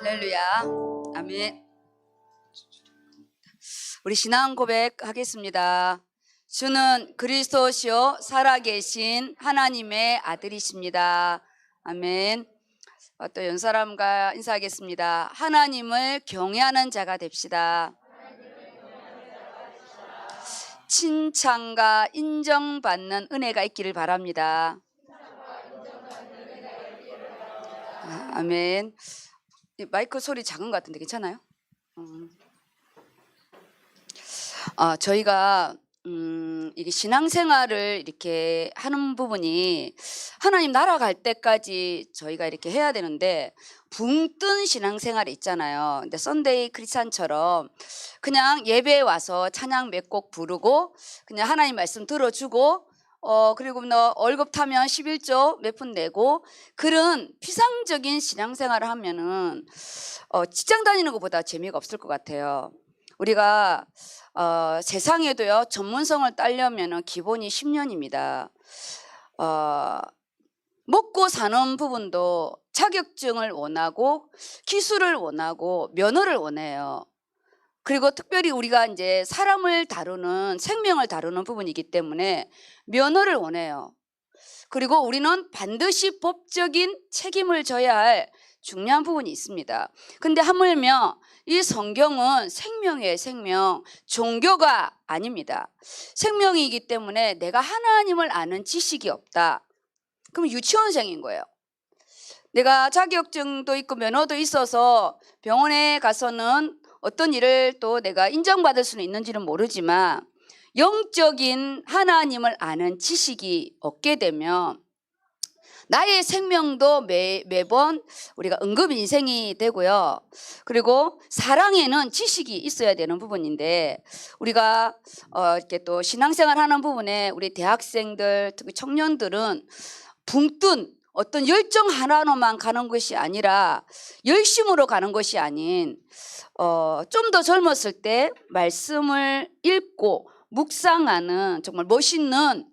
할렐루야. 아멘. 우리 신앙 고백하겠습니다. 주는 그리스도시요 살아계신 하나님의 아들이십니다. 아멘. 또 연사람과 인사하겠습니다. 하나님을 경외하는 자가 됩시다. 칭찬과 인정받는 은혜가 있기를 바랍니다. 아멘. 마이크 소리 작은 것 같은데 괜찮아요? 저희가 이게 신앙생활을 이렇게 하는 부분이 하나님 나라 갈 때까지 저희가 이렇게 해야 되는데 붕 뜬 신앙생활이 있잖아요. 근데 썬데이 크리스찬처럼 그냥 예배에 와서 찬양 몇 곡 부르고 그냥 하나님 말씀 들어주고 그리고 너 월급 타면 11조 몇 푼 내고 그런 피상적인 신앙생활을 하면은 직장 다니는 것보다 재미가 없을 것 같아요. 우리가 세상에도요 전문성을 따려면 기본이 10년입니다. 먹고 사는 부분도 자격증을 원하고 기술을 원하고 면허를 원해요. 그리고 특별히 우리가 이제 사람을 다루는 생명을 다루는 부분이기 때문에 면허를 원해요. 그리고 우리는 반드시 법적인 책임을 져야 할 중요한 부분이 있습니다. 근데 하물며 이 성경은 생명이에요. 생명. 종교가 아닙니다. 생명이기 때문에 내가 하나님을 아는 지식이 없다. 그럼 유치원생인 거예요. 내가 자격증도 있고 면허도 있어서 병원에 가서는 어떤 일을 또 내가 인정받을 수는 있는지는 모르지만 영적인 하나님을 아는 지식이 없게 되면 나의 생명도 매번 우리가 응급인생이 되고요. 그리고 사랑에는 지식이 있어야 되는 부분인데 우리가 이렇게 또 신앙생활 하는 부분에 우리 대학생들 특히 청년들은 붕 뜬 어떤 열정 하나로만 가는 것이 아니라 열심으로 가는 것이 아닌 좀 더 젊었을 때 말씀을 읽고 묵상하는 정말 멋있는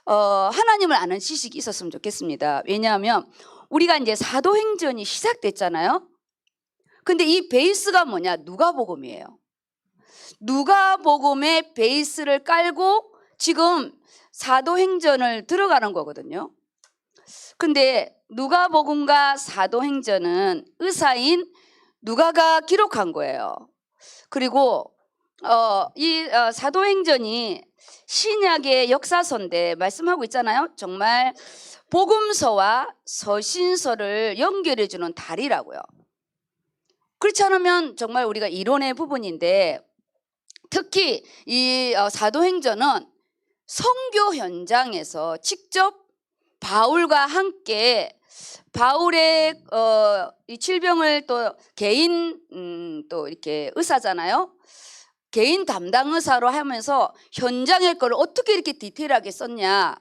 하나님을 아는 지식이 있었으면 좋겠습니다. 왜냐하면 우리가 이제 사도행전이 시작됐잖아요. 근데 이 베이스가 뭐냐? 누가복음이에요. 누가복음의 베이스를 깔고 지금 사도행전을 들어가는 거거든요. 근데 누가복음과 사도행전은 의사인 누가가 기록한 거예요. 그리고 이 사도행전이 신약의 역사서인데 말씀하고 있잖아요. 정말 복음서와 서신서를 연결해주는 다리라고요. 그렇지 않으면 정말 우리가 이론의 부분인데 특히 이 사도행전은 선교 현장에서 직접 바울과 함께 바울의 이 질병을 또 개인 또 이렇게 의사잖아요. 개인 담당 의사로 하면서 현장의 걸 어떻게 이렇게 디테일하게 썼냐.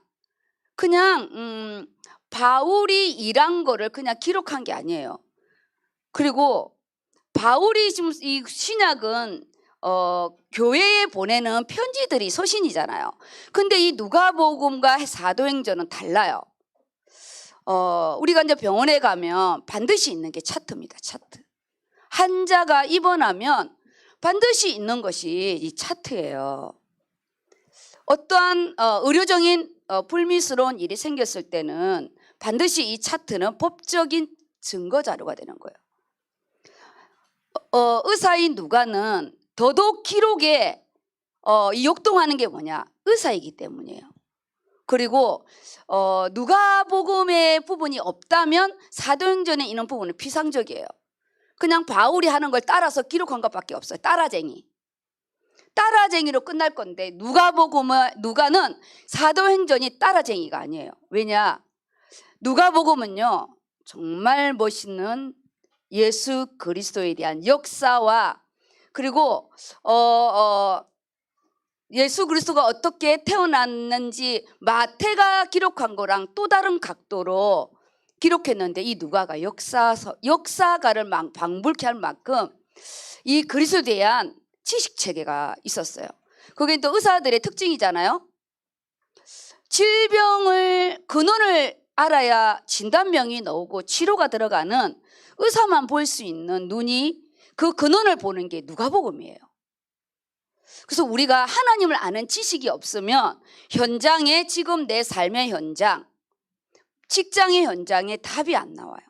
그냥 바울이 일한 거를 그냥 기록한 게 아니에요. 그리고 바울이 지금 이 신약은 교회에 보내는 편지들이 서신이잖아요. 근데 이 누가복음과 사도행전은 달라요. 우리가 이제 병원에 가면 반드시 있는 게 차트입니다. 차트. 환자가 입원하면 반드시 있는 것이 이 차트예요. 어떠한 의료적인 불미스러운 일이 생겼을 때는 반드시 이 차트는 법적인 증거 자료가 되는 거예요. 의사인 누가는 더더욱 기록에 역동하는 게 뭐냐? 의사이기 때문이에요. 그리고 누가복음의 부분이 없다면 사도행전에 있는 부분은 피상적이에요. 그냥 바울이 하는 걸 따라서 기록한 것밖에 없어요. 따라쟁이로 끝날 건데 누가는 사도행전이 따라쟁이가 아니에요. 왜냐? 누가복음은요 정말 멋있는 예수 그리스도에 대한 역사와 그리고 예수 그리스도가 어떻게 태어났는지 마태가 기록한 거랑 또 다른 각도로 기록했는데 이 누가가 역사가를 방불케 할 만큼 이 그리스도에 대한 지식 체계가 있었어요. 그게 또 의사들의 특징이잖아요. 질병을 근원을 알아야 진단명이 나오고 치료가 들어가는 의사만 볼 수 있는 눈이 그 근원을 보는 게 누가복음이에요. 그래서 우리가 하나님을 아는 지식이 없으면 현장에 지금 내 삶의 현장, 직장의 현장에 답이 안 나와요.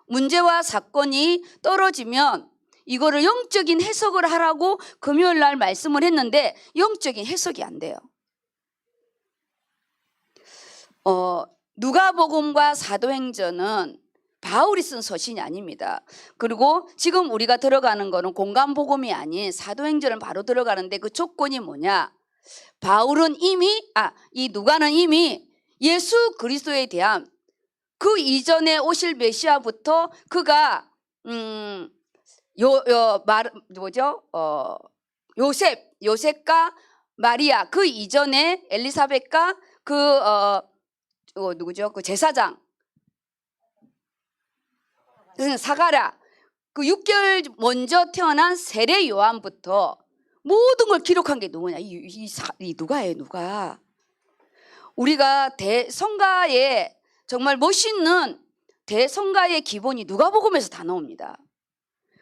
문제와 사건이 떨어지면 이거를 영적인 해석을 하라고 금요일 날 말씀을 했는데 영적인 해석이 안 돼요. 누가복음과 사도행전은 바울이 쓴 서신이 아닙니다. 그리고 지금 우리가 들어가는 거는 공간복음이 아닌 사도행전을 바로 들어가는데 그 조건이 뭐냐? 바울은 이 누가는 이미 예수 그리스도에 대한 그 이전에 오실 메시아부터 그가 요셉과 마리아 그 이전에 엘리사벳과 누구죠? 그 제사장 사가랴 그 6개월 먼저 태어난 세례 요한부터 모든 걸 기록한 게 누구냐? 이 누가예요, 누가. 우리가 대성가의 정말 멋있는 대성가의 기본이 누가복음에서 다 나옵니다.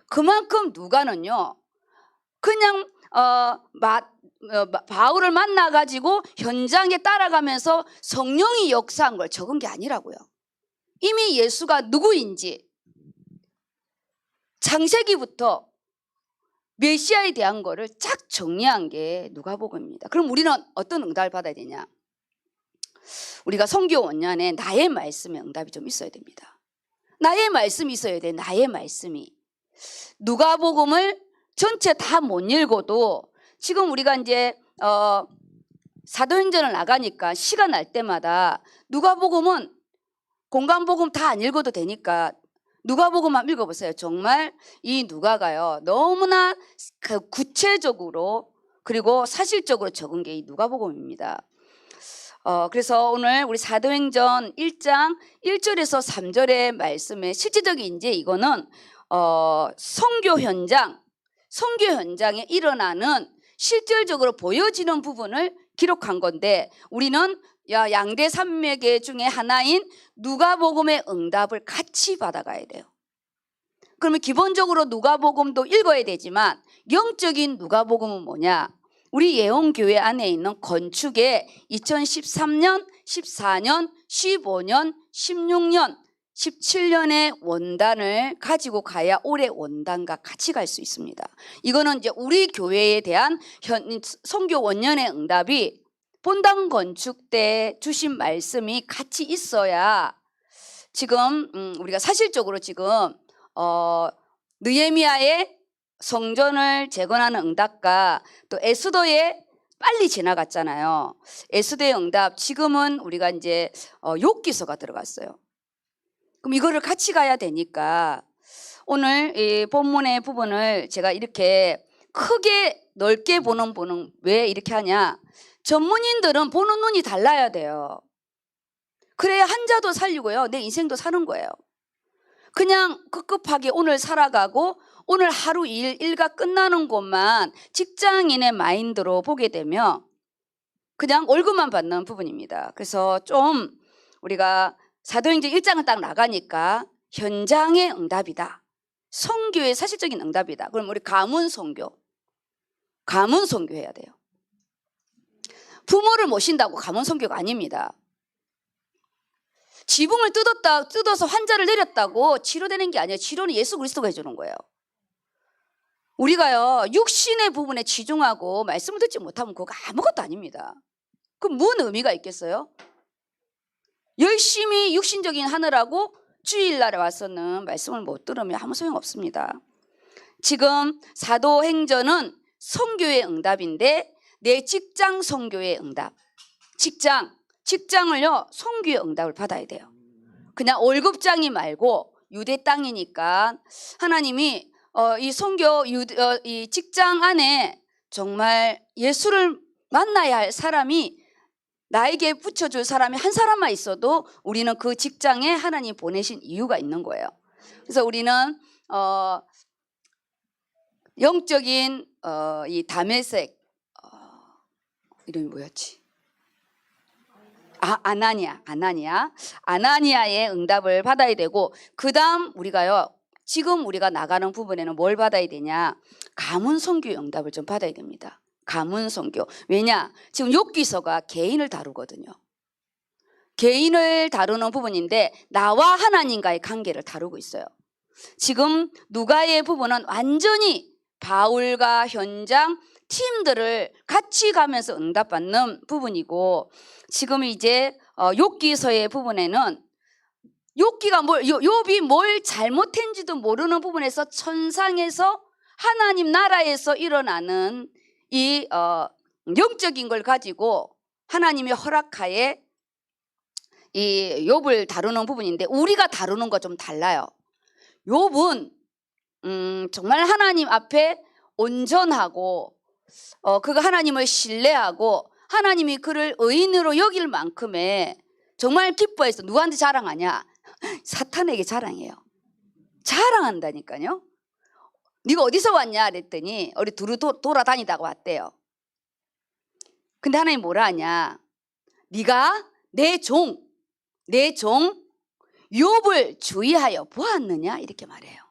그만큼 누가는요, 그냥 바울을 만나가지고 현장에 따라가면서 성령이 역사한 걸 적은 게 아니라고요. 이미 예수가 누구인지 창세기부터 메시아에 대한 거를 쫙 정리한 게 누가복음입니다. 그럼 우리는 어떤 응답을 받아야 되냐? 우리가 선교 원년에 나의 말씀에 응답이 좀 있어야 됩니다. 나의 말씀이 있어야 돼. 나의 말씀이. 누가복음을 전체 다 못 읽어도 지금 우리가 이제 사도행전을 나가니까 시간 날 때마다 누가복음은 공간복음 다 안 읽어도 되니까 누가복음만 읽어보세요. 정말 이 누가가요 너무나 구체적으로 그리고 사실적으로 적은 게 이 누가복음입니다. 그래서 오늘 우리 사도행전 1장 1절에서 3절의 말씀에 실제적인 이제 이거는 선교 현장에 일어나는 실질적으로 보여지는 부분을 기록한 건데 우리는 양대 산맥의 중에 하나인 누가복음의 응답을 같이 받아가야 돼요. 그러면 기본적으로 누가복음도 읽어야 되지만 영적인 누가복음은 뭐냐? 우리 예원교회 안에 있는 건축에 2013년, 14년, 15년, 16년, 17년의 원단을 가지고 가야 올해 원단과 같이 갈 수 있습니다. 이거는 이제 우리 교회에 대한 선교 원년의 응답이 본당 건축 때 주신 말씀이 같이 있어야 지금 우리가 사실적으로 지금 느헤미야의 성전을 재건하는 응답과 또 에스더에 빨리 지나갔잖아요. 에스더의 응답 지금은 우리가 이제 욥기서가 들어갔어요. 그럼 이거를 같이 가야 되니까 오늘 이 본문의 부분을 제가 이렇게 크게 넓게 보는 분은 왜 이렇게 하냐? 전문인들은 보는 눈이 달라야 돼요. 그래야 한자도 살리고요. 내 인생도 사는 거예요. 그냥 급급하게 오늘 살아가고 오늘 하루 일과 끝나는 것만 직장인의 마인드로 보게 되면 그냥 월급만 받는 부분입니다. 그래서 좀 우리가 사도행전 1장은 딱 나가니까 현장의 응답이다. 선교의 사실적인 응답이다. 그럼 우리 가문 선교 해야 돼요. 부모를 모신다고 가문 선교가 아닙니다. 지붕을 뜯어서 환자를 내렸다고 치료되는 게 아니에요. 치료는 예수 그리스도가 해주는 거예요. 우리가요 육신의 부분에 치중하고 말씀을 듣지 못하면 그거 아무것도 아닙니다. 그럼 뭔 의미가 있겠어요? 열심히 육신적인 하느라고 주일날에 와서는 말씀을 못 들으면 아무 소용없습니다. 지금 사도행전은 선교의 응답인데 내 직장 선교의 응답. 직장을요 선교의 응답을 받아야 돼요. 그냥 월급장이 말고 유대 땅이니까 하나님이 이 선교 이 직장 안에 정말 예수를 만나야 할 사람이 나에게 붙여줄 사람이 한 사람만 있어도 우리는 그 직장에 하나님 보내신 이유가 있는 거예요. 그래서 우리는 영적인 이 다메섹 이름이 뭐였지? 아나니아의 응답을 받아야 되고, 그다음 우리가요, 지금 우리가 나가는 부분에는 뭘 받아야 되냐, 가문 선교의 응답을 좀 받아야 됩니다. 가문 선교. 왜냐, 지금 욥기서가 개인을 다루거든요. 개인을 다루는 부분인데 나와 하나님과의 관계를 다루고 있어요. 지금 누가의 부분은 완전히 바울과 현장 팀들을 같이 가면서 응답받는 부분이고, 지금 이제 욥기서의 부분에는 욥이 뭘 잘못했는지도 모르는 부분에서 천상에서 하나님 나라에서 일어나는 이 영적인 걸 가지고 하나님의 허락하에 이 욥을 다루는 부분인데, 우리가 다루는 거 좀 달라요. 욥은 정말 하나님 앞에 온전하고 그가 하나님을 신뢰하고 하나님이 그를 의인으로 여길 만큼의 정말 기뻐해서 누구한테 자랑하냐? 사탄에게 자랑해요. 자랑한다니까요. 네가 어디서 왔냐 그랬더니 우리 두루 돌아다니다가 왔대요. 근데 하나님 뭐라 하냐? 네가 내 종 욥을 주의하여 보았느냐, 이렇게 말해요.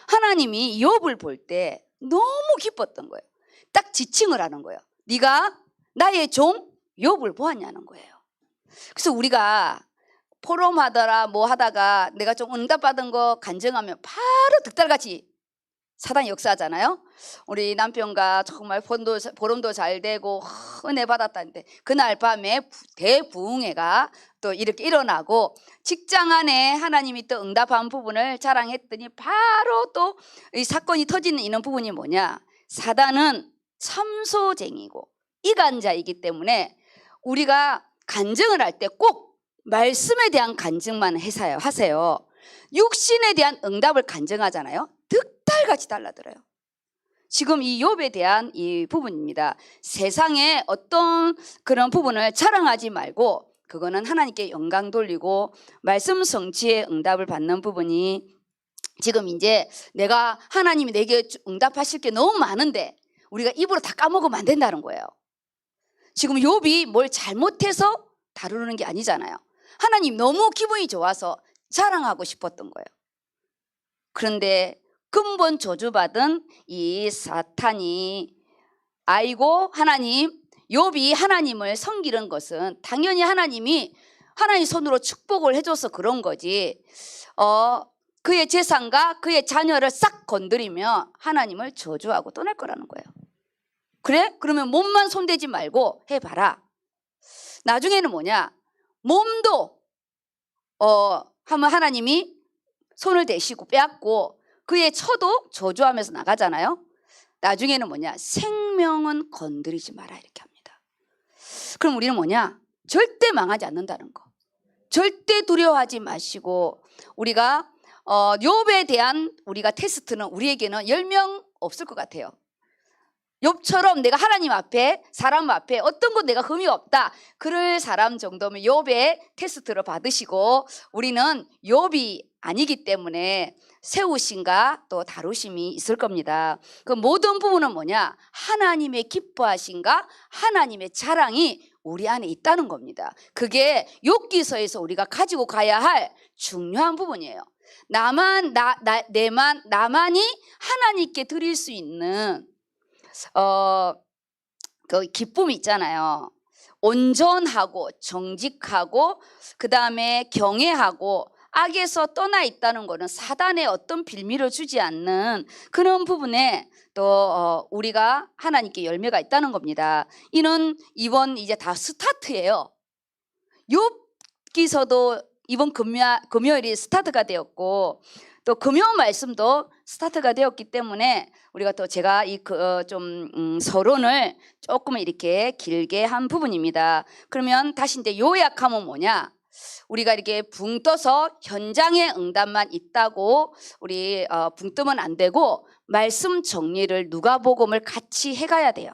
하나님이 욥을 볼 때 너무 기뻤던 거예요. 딱 지칭을 하는 거예요. 네가 나의 종 욥을 보았냐는 거예요. 그래서 우리가 포럼하더라 뭐 하다가 내가 좀 응답받은 거 간증하면 바로 득달같이 사단이 역사하잖아요. 우리 남편과 정말 보름도 잘 되고 은혜 받았다는데, 그날 밤에 대부흥회가 또 이렇게 일어나고 직장 안에 하나님이 또 응답한 부분을 자랑했더니 바로 또 이 사건이 터지는 이런 부분이 뭐냐, 사단은 참소쟁이고 이간자이기 때문에 우리가 간증을 할 때 꼭 말씀에 대한 간증만 하세요. 육신에 대한 응답을 간증하잖아요. 득달같이 달라들어요. 지금 이 욥에 대한 이 부분입니다. 세상에 어떤 그런 부분을 자랑하지 말고 그거는 하나님께 영광 돌리고 말씀 성취의 응답을 받는 부분이, 지금 이제 내가 하나님이 내게 응답하실 게 너무 많은데 우리가 입으로 다 까먹으면 안 된다는 거예요. 지금 욥이 뭘 잘못해서 다루는 게 아니잖아요. 하나님 너무 기분이 좋아서 자랑하고 싶었던 거예요. 그런데 근본 저주받은 이 사탄이, 아이고 하나님, 욥이 하나님을 섬기는 것은 당연히 하나님이 하나님 손으로 축복을 해줘서 그런 거지, 그의 재산과 그의 자녀를 싹 건드리면 하나님을 저주하고 떠날 거라는 거예요. 그래? 그러면 몸만 손대지 말고 해봐라. 나중에는 뭐냐, 몸도 하면 하나님이 손을 대시고 빼앗고 그의 처도 저주하면서 나가잖아요. 나중에는 뭐냐, 생명은 건드리지 마라, 이렇게 합니다. 그럼 우리는 뭐냐, 절대 망하지 않는다는 거, 절대 두려워하지 마시고, 우리가 욥에 대한 우리가 테스트는 우리에게는 10명 없을 것 같아요. 욥처럼 내가 하나님 앞에, 사람 앞에 어떤 것 내가 흠이 없다 그럴 사람 정도면 욥의 테스트를 받으시고, 우리는 욥이 아니기 때문에 세우심과 또 다루심이 있을 겁니다. 그 모든 부분은 뭐냐, 하나님의 기뻐하심과 하나님의 자랑이 우리 안에 있다는 겁니다. 그게 욥기서에서 우리가 가지고 가야 할 중요한 부분이에요. 나만이 하나님께 드릴 수 있는 그 기쁨이 있잖아요. 온전하고 정직하고 그 다음에 경외하고 악에서 떠나 있다는 것은 사단의 어떤 빌미를 주지 않는 그런 부분에 또 우리가 하나님께 열매가 있다는 겁니다. 이는 이번 이제 다 스타트예요. 욥기서도 이번 금요일이 스타트가 되었고, 또 금요 말씀도 스타트가 되었기 때문에 우리가 또 제가 이 서론을 조금 이렇게 길게 한 부분입니다. 그러면 다시 이제 요약하면 뭐냐, 우리가 이렇게 붕 떠서 현장의 응답만 있다고 우리 붕 뜨면 안 되고, 말씀 정리를 누가복음을 같이 해가야 돼요.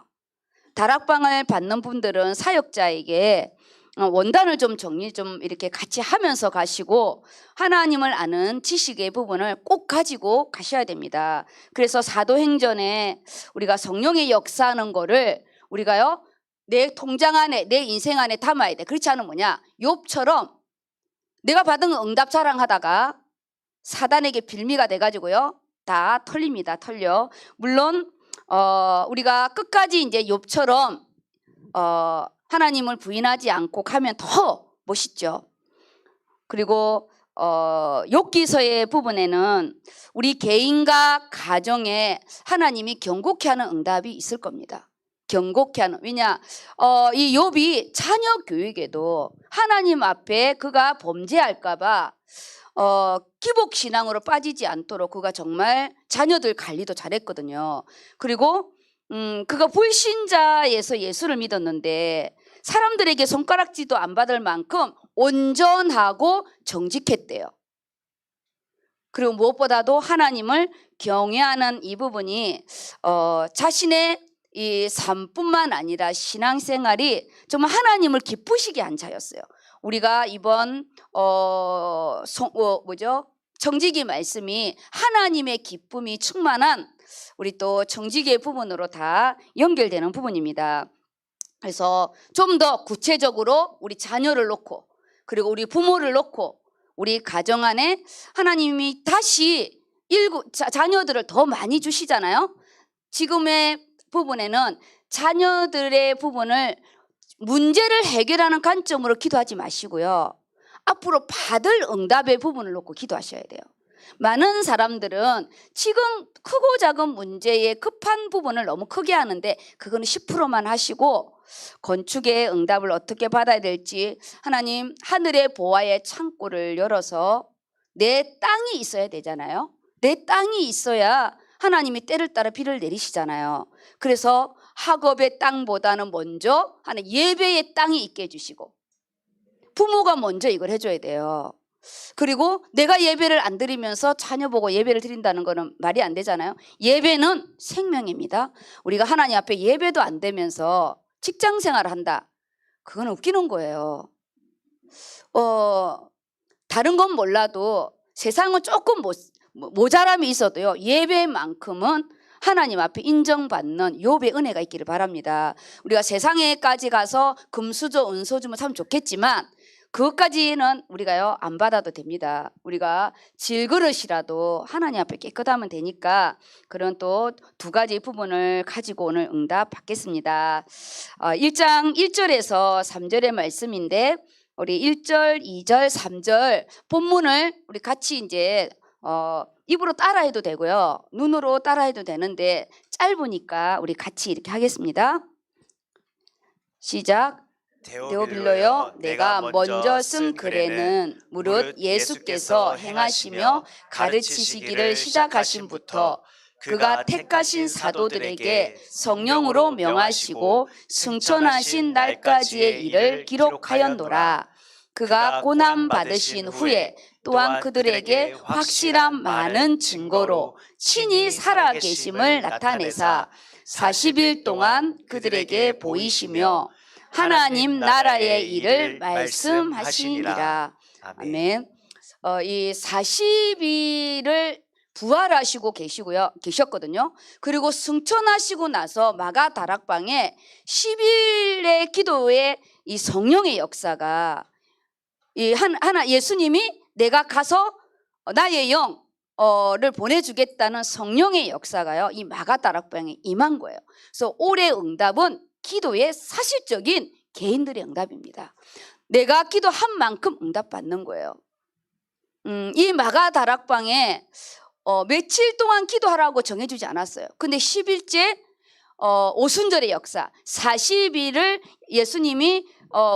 다락방을 받는 분들은 사역자에게 원단을 좀 정리 좀 이렇게 같이 하면서 가시고, 하나님을 아는 지식의 부분을 꼭 가지고 가셔야 됩니다. 그래서 사도행전에 우리가 성령의 역사하는 거를 우리가요 내 통장 안에, 내 인생 안에 담아야 돼. 그렇지 않으면 뭐냐? 욥처럼 내가 받은 응답 자랑하다가 사단에게 빌미가 돼가지고요, 다 털립니다. 털려. 물론 우리가 끝까지 이제 욥처럼 하나님을 부인하지 않고 가면 더 멋있죠. 그리고 욥기서의 부분에는 우리 개인과 가정에 하나님이 경고케 하는 응답이 있을 겁니다. 경고케 하는. 왜냐, 이 욥이 자녀 교육에도 하나님 앞에 그가 범죄할까봐 기복신앙으로 빠지지 않도록 그가 정말 자녀들 관리도 잘했거든요. 그리고 그가 불신자에서 예수를 믿었는데 사람들에게 손가락질도 안 받을 만큼 온전하고 정직했대요. 그리고 무엇보다도 하나님을 경외하는 이 부분이 자신의 이 삶뿐만 아니라 신앙생활이 정말 하나님을 기쁘시게 한 자였어요. 우리가 이번 정직의 말씀이 하나님의 기쁨이 충만한 우리 또 정직의 부분으로 다 연결되는 부분입니다. 그래서 좀 더 구체적으로 우리 자녀를 놓고 그리고 우리 부모를 놓고 우리 가정 안에 하나님이 다시 자녀들을 더 많이 주시잖아요. 지금의 부분에는 자녀들의 부분을 문제를 해결하는 관점으로 기도하지 마시고요, 앞으로 받을 응답의 부분을 놓고 기도하셔야 돼요. 많은 사람들은 지금 크고 작은 문제의 급한 부분을 너무 크게 하는데 그거는 10%만 하시고 건축의 응답을 어떻게 받아야 될지, 하나님 하늘의 보화의 창고를 열어서 내 땅이 있어야 되잖아요. 내 땅이 있어야 하나님이 때를 따라 비를 내리시잖아요. 그래서 학업의 땅보다는 먼저 하는 예배의 땅이 있게 해주시고, 부모가 먼저 이걸 해줘야 돼요. 그리고 내가 예배를 안 드리면서 자녀 보고 예배를 드린다는 거는 말이 안 되잖아요. 예배는 생명입니다. 우리가 하나님 앞에 예배도 안 되면서 직장 생활을 한다, 그건 웃기는 거예요. 다른 건 몰라도 세상은 조금 모자람이 있어도요, 예배만큼은 하나님 앞에 인정받는 욥의 은혜가 있기를 바랍니다. 우리가 세상에까지 가서 금수저 은소 주면 참 좋겠지만 그것까지는 우리가요 안 받아도 됩니다. 우리가 질그릇이라도 하나님 앞에 깨끗하면 되니까 그런 또 두 가지 부분을 가지고 오늘 응답 받겠습니다. 1장 1절에서 3절의 말씀인데, 우리 1절, 2절, 3절 본문을 우리 같이 이제 입으로 따라해도 되고요, 눈으로 따라해도 되는데 짧으니까 우리 같이 이렇게 하겠습니다. 시작. 데오빌로여, 내가 먼저 쓴 글에는 무릇 예수께서 행하시며 가르치시기를 시작하신부터 그가 택하신 사도들에게 성령으로 명하시고 승천하신 날까지의 일을 기록하였노라. 그가 고난 받으신 후에 또한 그들에게 확실한 많은 증거로 친히 살아계심을 나타내사 40일 동안 그들에게 보이시며 하나님 나라의 일을 말씀하시니라. 아멘. 이 40일을 부활하시고 계셨거든요. 그리고 승천하시고 나서 마가 다락방에 10일의 기도의 이 성령의 역사가 예수님이 내가 가서 나의 영을 보내주겠다는 성령의 역사가요, 이 마가 다락방에 임한 거예요. 그래서 올해 응답은 기도의 사실적인 개인들의 응답입니다. 내가 기도한 만큼 응답받는 거예요. 이 마가 다락방에 며칠 동안 기도하라고 정해주지 않았어요. 근데 10일째 오순절의 역사 40일을 예수님이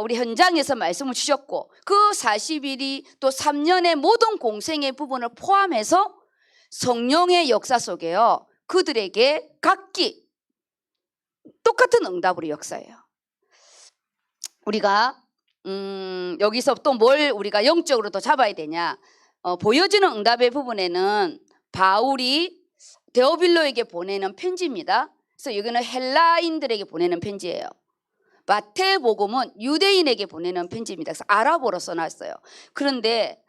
우리 현장에서 말씀을 주셨고, 그 40일이 또 3년의 모든 공생의 부분을 포함해서 성령의 역사 속에요, 그들에게 각기 똑같은 응답으로 역사해요. 우리가 여기서 또 뭘 우리가 영적으로 더 잡아야 되냐, 보여지는 응답의 부분에는 바울이 데오빌로에게 보내는 편지입니다. 그래서 여기는 헬라인들에게 보내는 편지예요. 마태복음은 유대인에게 보내는 편지입니다. 그래서 아랍어로 써놨어요. 그런데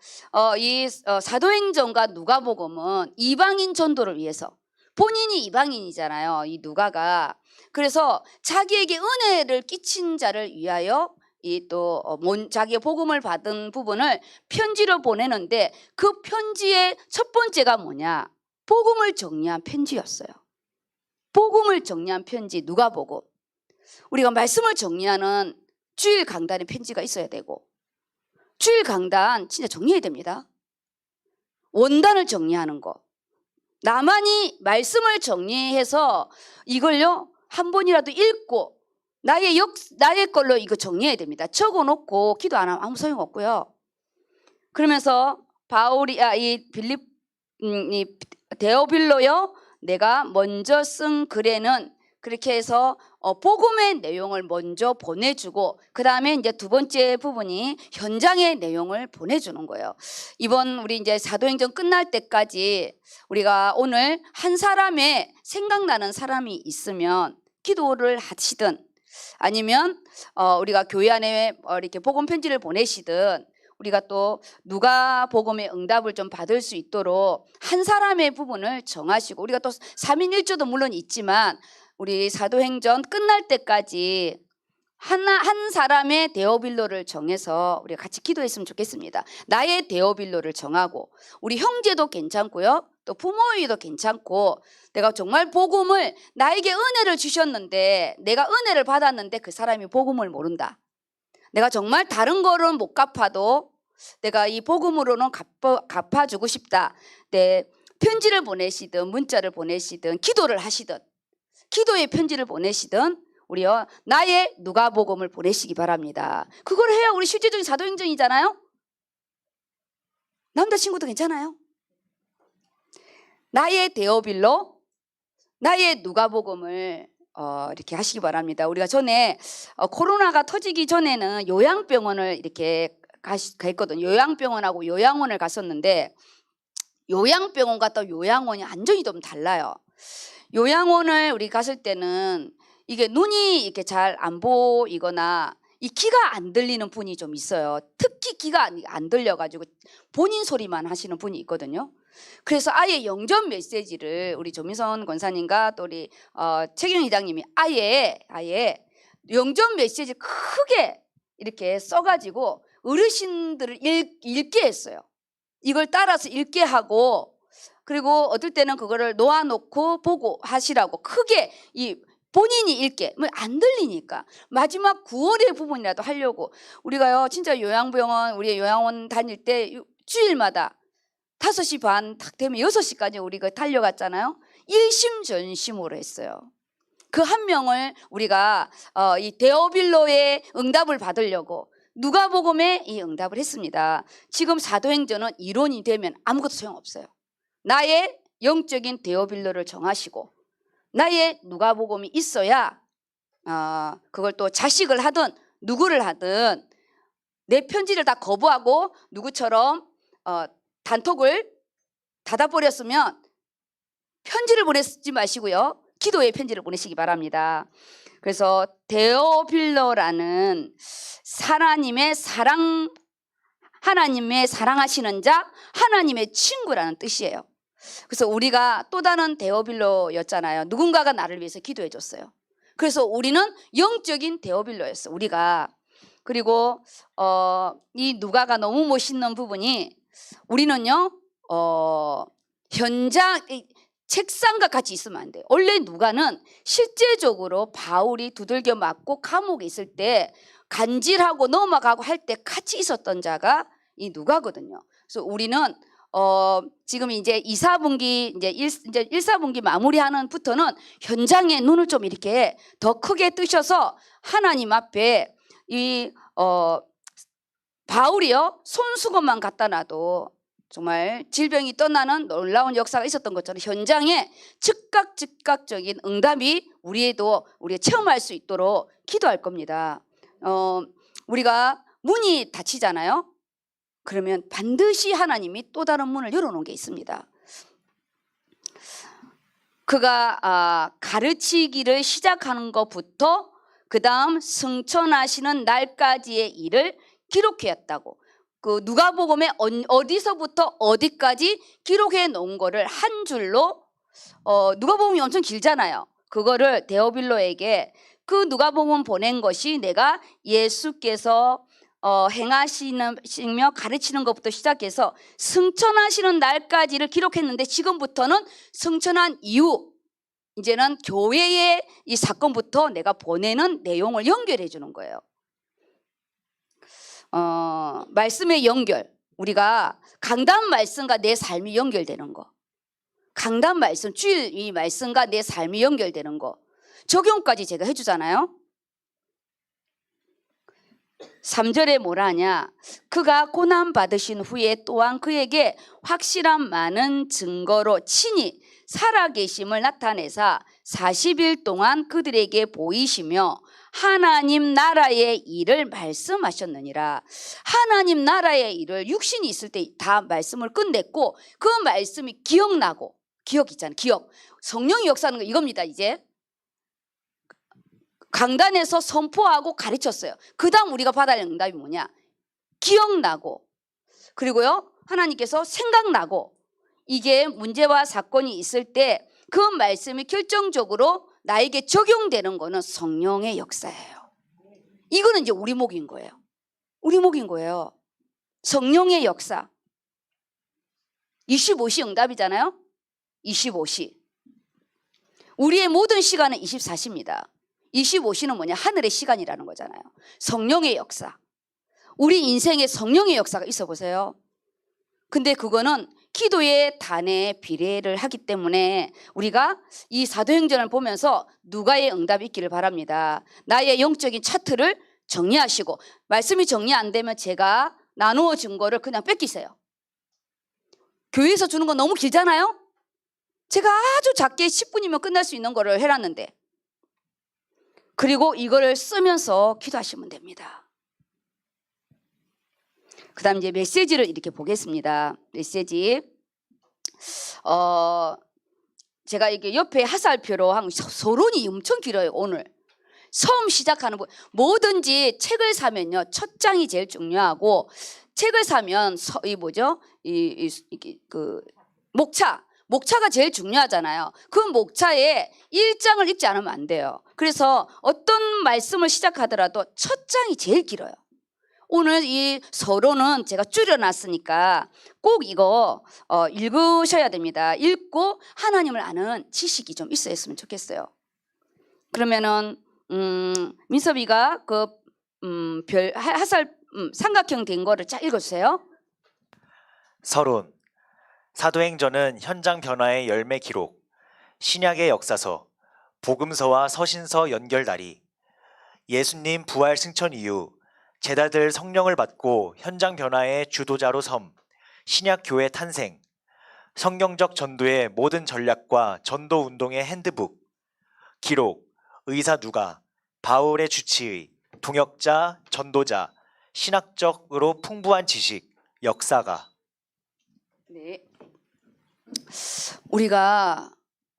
이 사도행전과 누가복음은 이방인 전도를 위해서, 본인이 이방인이잖아요. 이 누가가. 그래서 자기에게 은혜를 끼친 자를 위하여 이 또 자기의 복음을 받은 부분을 편지로 보내는데 그 편지의 첫 번째가 뭐냐? 복음을 정리한 편지였어요. 복음을 정리한 편지, 누가복음. 우리가 말씀을 정리하는 주일 강단의 편지가 있어야 되고, 주일 강단 진짜 정리해야 됩니다. 원단을 정리하는 거. 나만이 말씀을 정리해서 이걸요 한 번이라도 읽고 나의 걸로 이거 정리해야 됩니다. 적어놓고 기도 안 하면 아무 소용 없고요. 그러면서 바울이 이 데오빌로여, 내가 먼저 쓴 글에는, 그렇게 해서 복음의 내용을 먼저 보내주고, 그 다음에 이제 두 번째 부분이 현장의 내용을 보내주는 거예요. 이번 우리 이제 사도행전 끝날 때까지 우리가 오늘 한 사람의 생각나는 사람이 있으면 기도를 하시든, 아니면 우리가 교회 안에 이렇게 복음 편지를 보내시든, 우리가 또 누가복음의 응답을 좀 받을 수 있도록 한 사람의 부분을 정하시고, 우리가 또 3인 1조도 물론 있지만 우리 사도행전 끝날 때까지 한 사람의 데오빌로를 정해서 우리가 같이 기도했으면 좋겠습니다. 나의 데오빌로를 정하고, 우리 형제도 괜찮고요, 또 부모이도 괜찮고, 내가 정말 복음을, 나에게 은혜를 주셨는데, 내가 은혜를 받았는데 그 사람이 복음을 모른다. 내가 정말 다른 거는 못 갚아도 내가 이 복음으로는 갚아주고 싶다. 네, 편지를 보내시든 문자를 보내시든 기도를 하시든, 기도의 편지를 보내시든 우리요 나의 누가복음을 보내시기 바랍니다. 그걸 해야 우리 실제적인 사도행전이잖아요. 남자친구도 괜찮아요. 나의 데오빌로, 나의 누가복음을 이렇게 하시기 바랍니다. 우리가 전에 코로나가 터지기 전에는 요양병원을 이렇게 갔거든요. 요양병원하고 요양원을 갔었는데, 요양병원 갔다 요양원이 완전히 좀 달라요. 요양원을 우리 갔을 때는 이게 눈이 이렇게 잘 안 보이거나 이 귀가 안 들리는 분이 좀 있어요. 특히 귀가 안 들려가지고 본인 소리만 하시는 분이 있거든요. 그래서 아예 영접 메시지를 우리 조민선 권사님과 또 우리 최경 회장님이 아예 영접 메시지 크게 이렇게 써가지고 어르신들을 읽게 했어요. 이걸 따라서 읽게 하고, 그리고 어떨 때는 그거를 놓아놓고 보고 하시라고 크게 본인이 읽게, 뭐 안 들리니까 마지막 9월의 부분이라도 하려고. 우리가요 진짜 요양병원, 우리 요양원 다닐 때 주일마다 5시 반 딱 되면 6시까지 우리가 달려갔잖아요. 일심전심으로 했어요. 그 한 명을 우리가 이 데오빌로의 응답을 받으려고 누가복음에 이 응답을 했습니다. 지금 사도행전은 이론이 되면 아무것도 소용없어요. 나의 영적인 데오빌로를 정하시고 나의 누가복음이 있어야 그걸 또 자식을 하든 누구를 하든 내 편지를 다 거부하고 누구처럼 단톡을 닫아버렸으면 편지를 보내지 마시고요, 기도의 편지를 보내시기 바랍니다. 그래서 데오빌로라는 하나님의 사랑하시는 자, 하나님의 친구라는 뜻이에요. 그래서 우리가 또 다른 데오빌로였잖아요. 누군가가 나를 위해서 기도해 줬어요. 그래서 우리는 영적인 데오빌로였어, 우리가. 그리고 이 누가가 너무 멋있는 부분이, 우리는요 현장 책상과 같이 있으면 안 돼요. 원래 누가는 실제적으로 바울이 두들겨 맞고 감옥에 있을 때 간질하고 넘어가고 할 때 같이 있었던 자가 이 누가거든요. 그래서 우리는 지금 이제 2, 4분기 이제 1, 4분기 마무리하는 부터는 현장에 눈을 좀 이렇게 더 크게 뜨셔서 하나님 앞에 이 바울이요 손수건만 갖다 놔도 정말 질병이 떠나는 놀라운 역사가 있었던 것처럼 현장에 즉각적인 응답이 우리가 체험할 수 있도록 기도할 겁니다. 우리가 문이 닫히잖아요. 그러면 반드시 하나님이 또 다른 문을 열어놓은 게 있습니다. 그가 가르치기를 시작하는 것부터 그 다음 승천하시는 날까지의 일을 기록해왔다고. 그 누가복음에 어디서부터 어디까지 기록해 놓은 거를 한 줄로 누가복음이 엄청 길잖아요. 그거를 데오빌로에게 그 누가복음 보낸 것이 내가 예수께서 행하시며 가르치는 것부터 시작해서 승천하시는 날까지를 기록했는데, 지금부터는 승천한 이후 이제는 교회의 이 사건부터 내가 보내는 내용을 연결해 주는 거예요. 말씀의 연결, 우리가 강단 말씀과 내 삶이 연결되는 거, 강단 말씀, 주일 이 말씀과 내 삶이 연결되는 거, 적용까지 제가 해주잖아요. 3절에 뭐라 하냐, 그가 고난받으신 후에 또한 그에게 확실한 많은 증거로 친히 살아계심을 나타내사 40일 동안 그들에게 보이시며 하나님 나라의 일을 말씀하셨느니라. 하나님 나라의 일을 육신이 있을 때 다 말씀을 끝냈고, 그 말씀이 기억나고, 기억 있잖아요. 기억. 성령이 역사하는 거 이겁니다. 이제 강단에서 선포하고 가르쳤어요. 그 다음 우리가 받아야 할 응답이 뭐냐, 기억나고, 그리고요 하나님께서 생각나고, 이게 문제와 사건이 있을 때 그 말씀이 결정적으로 나에게 적용되는 거는 성령의 역사예요. 이거는 이제 우리 목인 거예요. 우리 목인 거예요. 성령의 역사. 25시 응답이잖아요. 25시. 우리의 모든 시간은 24시입니다. 25시는 뭐냐, 하늘의 시간이라는 거잖아요. 성령의 역사. 우리 인생에 성령의 역사가 있어 보세요. 근데 그거는 기도의 단에 비례를 하기 때문에 우리가 이 사도행전을 보면서 누가의 응답이 있기를 바랍니다. 나의 영적인 차트를 정리하시고, 말씀이 정리 안 되면 제가 나누어 준 거를 그냥 뺏기세요. 교회에서 주는 건 너무 길잖아요. 제가 아주 작게 10분이면 끝날 수 있는 거를 해놨는데, 그리고 이거를 쓰면서 기도하시면 됩니다. 그 다음 이제 메시지를 이렇게 보겠습니다. 메시지. 제가 이게 옆에 하살표로 한 서론이 엄청 길어요. 오늘 처음 시작하는 거, 뭐든지 책을 사면요, 첫 장이 제일 중요하고, 책을 사면 그 목차가 제일 중요하잖아요. 그 목차에 1장을 읽지 않으면 안 돼요. 그래서 어떤 말씀을 시작하더라도 첫 장이 제일 길어요. 오늘 이 서론은 제가 줄여놨으니까 꼭 이거 읽으셔야 됩니다. 읽고 하나님을 아는 지식이 좀 있었으면 좋겠어요. 그러면은 민섭이가 그 삼각형 된 거를 쫙 읽어주세요. 서론. 사도행전은 현장 변화의 열매 기록, 신약의 역사서, 복음서와 서신서 연결다리, 예수님 부활 승천 이후 제자들 성령을 받고 현장 변화의 주도자로 섬, 신약 교회 탄생, 성경적 전도의 모든 전략과 전도 운동의 핸드북, 기록, 의사 누가, 바울의 주치의, 동역자, 전도자, 신학적으로 풍부한 지식, 역사가. 네. 우리가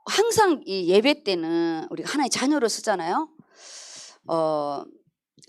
항상 이 예배 때는 우리가 하나의 자녀로 쓰잖아요.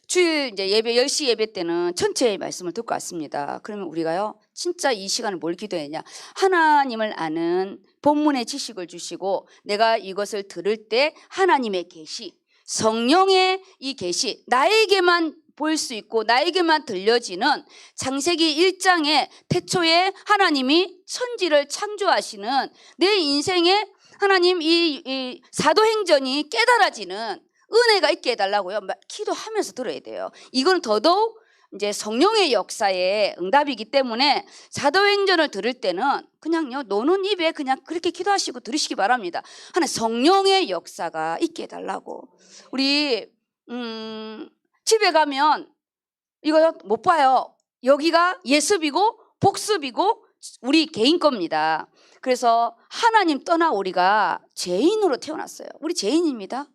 주일 이제 예배 10시 예배 때는 전체의 말씀을 듣고 왔습니다. 그러면 우리가요, 진짜 이 시간을 뭘 기도했냐, 하나님을 아는 본문의 지식을 주시고, 내가 이것을 들을 때 하나님의 계시, 성령의 이 계시, 나에게만 볼 수 있고 나에게만 들려지는 창세기 1장에 태초에 하나님이 천지를 창조하시는 내 인생에 하나님 이 사도행전이 깨달아지는 은혜가 있게 해달라고요. 기도하면서 들어야 돼요. 이건 더더욱 이제 성령의 역사의 응답이기 때문에 사도행전을 들을 때는 그냥요, 노는 입에 그냥 그렇게 기도하시고 들으시기 바랍니다. 하나 성령의 역사가 있게 해달라고. 우리 집에 가면 이거 못 봐요. 여기가 예습이고 복습이고 우리 개인 겁니다. 그래서 하나님 떠나 우리가 죄인으로 태어났어요. 우리 죄인입니다.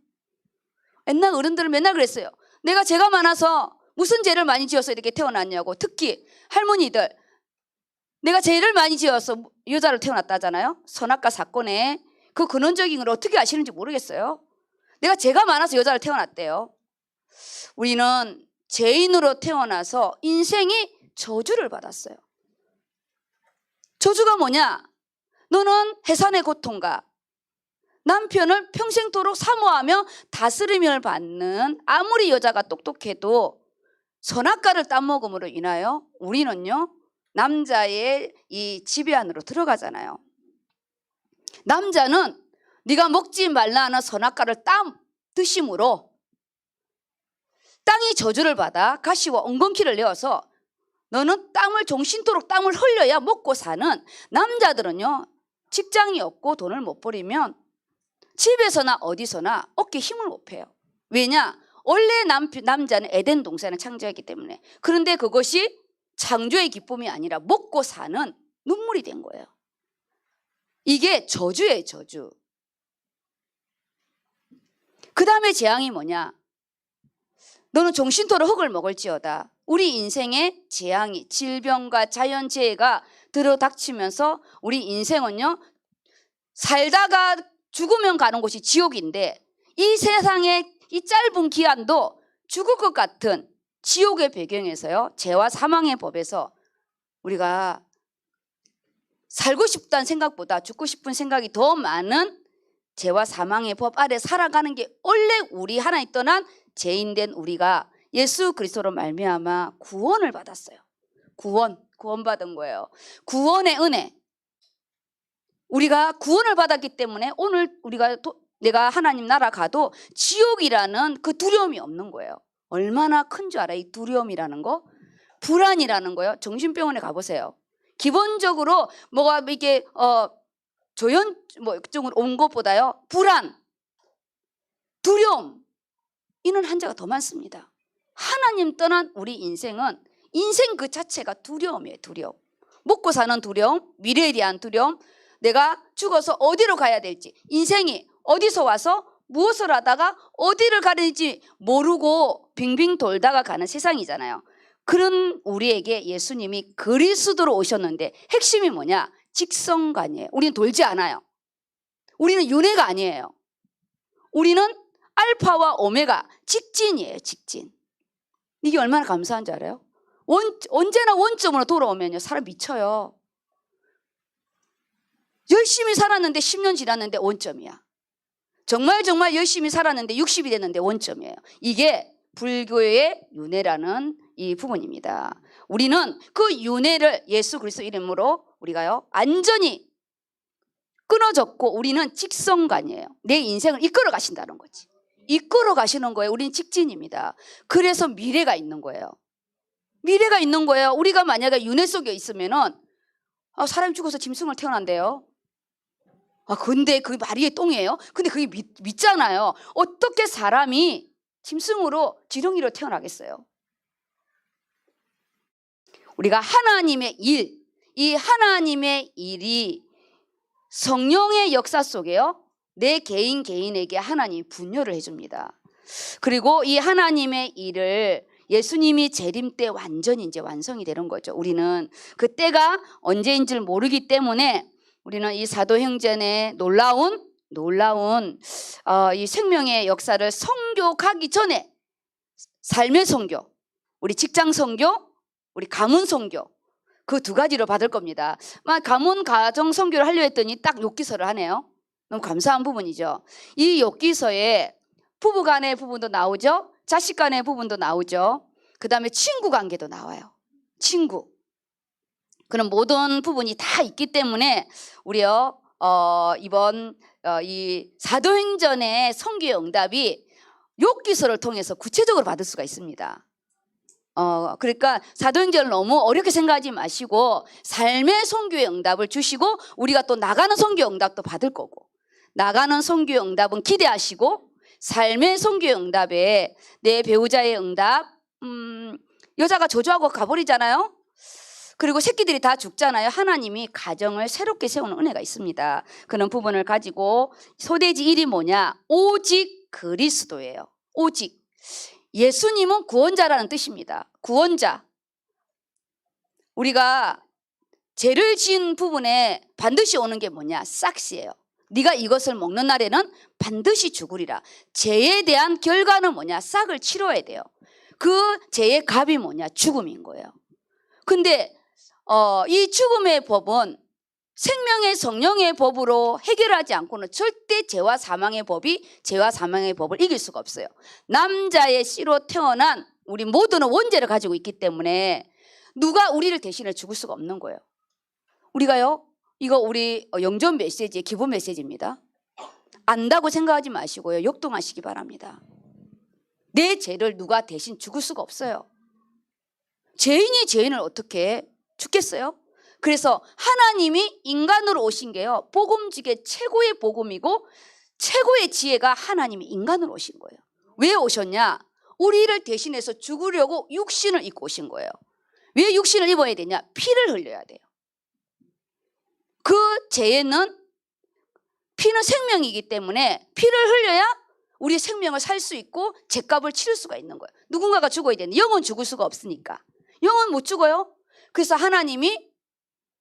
옛날 어른들은 맨날 그랬어요. 내가 죄가 많아서 무슨 죄를 많이 지어서 이렇게 태어났냐고. 특히 할머니들, 내가 죄를 많이 지어서 여자를 태어났다잖아요. 선악과 사건에 그 근원적인 걸 어떻게 아시는지 모르겠어요. 내가 죄가 많아서 여자를 태어났대요. 우리는 죄인으로 태어나서 인생이 저주를 받았어요. 저주가 뭐냐? 너는 해산의 고통과 남편을 평생토록 사모하며 다스림을 받는 아무리 여자가 똑똑해도 선악과를 따먹음으로 인하여 우리는요 남자의 이 지배 안으로 들어가잖아요. 남자는 네가 먹지 말라 하는 선악과를 드심으로 땅이 저주를 받아 가시와 엉겅퀴를 내어서 너는 종신토록 땀을 흘려야 먹고 사는 남자들은요 직장이 없고 돈을 못 벌이면 집에서나 어디서나 어깨에 힘을 못 펴요. 왜냐? 원래 남자는 에덴 동산을 창조했기 때문에. 그런데 그것이 창조의 기쁨이 아니라 먹고 사는 눈물이 된 거예요. 이게 저주예요, 저주. 그 다음에 재앙이 뭐냐? 너는 종신토록 흙을 먹을지어다. 우리 인생에 재앙이, 질병과 자연재해가 들어닥치면서 우리 인생은요 살다가 죽으면 가는 곳이 지옥인데 이 세상의 이 짧은 기한도 죽을 것 같은 지옥의 배경에서요 죄와 사망의 법에서 우리가 살고 싶다는 생각보다 죽고 싶은 생각이 더 많은 죄와 사망의 법 아래 살아가는 게 원래 우리 하나님 떠난 죄인된 우리가 예수 그리스도로 말미암아 구원을 받았어요. 구원받은 거예요. 구원의 은혜. 우리가 구원을 받았기 때문에 오늘 내가 하나님 나라 가도 지옥이라는 그 두려움이 없는 거예요. 얼마나 큰 줄 알아요? 이 두려움이라는 거? 불안이라는 거요. 정신병원에 가보세요. 기본적으로 뭐가 이게 조현증으로 온 것보다요 불안, 두려움 이런 환자가 더 많습니다. 하나님 떠난 우리 인생은 인생 그 자체가 두려움이에요. 두려움. 먹고 사는 두려움, 미래에 대한 두려움, 내가 죽어서 어디로 가야 될지, 인생이 어디서 와서 무엇을 하다가 어디를 가는지 모르고 빙빙 돌다가 가는 세상이잖아요. 그런 우리에게 예수님이 그리스도로 오셨는데 핵심이 뭐냐? 직성관이에요. 우리는 돌지 않아요. 우리는 윤회가 아니에요. 우리는 알파와 오메가, 직진이에요. 직진. 이게 얼마나 감사한 줄 알아요? 언제나 원점으로 돌아오면요 사람 미쳐요. 열심히 살았는데 10년 지났는데 원점이야. 정말 열심히 살았는데 60이 됐는데 원점이에요. 이게 불교의 윤회라는 이 부분입니다. 우리는 그 윤회를 예수 그리스도 이름으로 우리가요 완전히 끊어졌고 우리는 직성관이에요. 내 인생을 이끌어 가신다는 거지. 이끌어 가시는 거예요. 우리는 직진입니다. 그래서 미래가 있는 거예요. 미래가 있는 거예요. 우리가 만약에 윤회 속에 있으면은 사람이 죽어서 짐승을 태어난대요. 근데 그게 마리의 똥이에요? 근데 그게 믿잖아요. 어떻게 사람이 짐승으로 지렁이로 태어나겠어요? 우리가 하나님의 일, 이 하나님의 일이 성령의 역사 속에요 내 개인에게 하나님이 분열을 해줍니다. 그리고 이 하나님의 일을 예수님이 재림 때 완전히 이제 완성이 되는 거죠. 우리는 그 때가 언제인지를 모르기 때문에 우리는 이 사도행전의 놀라운 이 생명의 역사를 선교가기 전에 삶의 선교, 우리 직장 선교, 우리 가문 선교 그 두 가지로 받을 겁니다. 가문 가정 선교를 하려 했더니 딱 욥기서를 하네요. 너무 감사한 부분이죠. 이 욥기서에 부부 간의 부분도 나오죠. 자식 간의 부분도 나오죠. 그 다음에 친구 관계도 나와요. 친구. 그런 모든 부분이 다 있기 때문에 우리요 이번 이 사도행전의 선교의 응답이 욥기서를 통해서 구체적으로 받을 수가 있습니다. 그러니까 사도행전을 너무 어렵게 생각하지 마시고 삶의 선교의 응답을 주시고 우리가 또 나가는 선교의 응답도 받을 거고 나가는 선교의 응답은 기대하시고 삶의 선교의 응답에 내 배우자의 응답 여자가 저주하고 가버리잖아요. 그리고 새끼들이 다 죽잖아요. 하나님이 가정을 새롭게 세우는 은혜가 있습니다. 그런 부분을 가지고 소대지 1이 뭐냐? 오직 그리스도예요. 오직. 예수님은 구원자라는 뜻입니다. 구원자. 우리가 죄를 지은 부분에 반드시 오는 게 뭐냐? 싹시예요. 네가 이것을 먹는 날에는 반드시 죽으리라. 죄에 대한 결과는 뭐냐? 싹을 치러야 돼요. 그 죄의 값이 뭐냐? 죽음인 거예요. 근데 이 죽음의 법은 생명의 성령의 법으로 해결하지 않고는 절대 죄와 사망의 법을 이길 수가 없어요. 남자의 씨로 태어난 우리 모두는 원죄를 가지고 있기 때문에 누가 우리를 대신해 죽을 수가 없는 거예요. 우리가요, 이거 우리 영전 메시지의 기본 메시지입니다. 안다고 생각하지 마시고요, 역동하시기 바랍니다. 내 죄를 누가 대신 죽을 수가 없어요. 죄인이 죄인을 어떻게 죽겠어요? 그래서 하나님이 인간으로 오신 게요, 복음 중에 최고의 복음이고 최고의 지혜가 하나님이 인간으로 오신 거예요. 왜 오셨냐? 우리를 대신해서 죽으려고 육신을 입고 오신 거예요. 왜 육신을 입어야 되냐? 피를 흘려야 돼요. 그 죄는 피는 생명이기 때문에 피를 흘려야 우리 생명을 살 수 있고 죄값을 치를 수가 있는 거예요. 누군가가 죽어야 되는데 영은 죽을 수가 없으니까. 영은 못 죽어요. 그래서 하나님이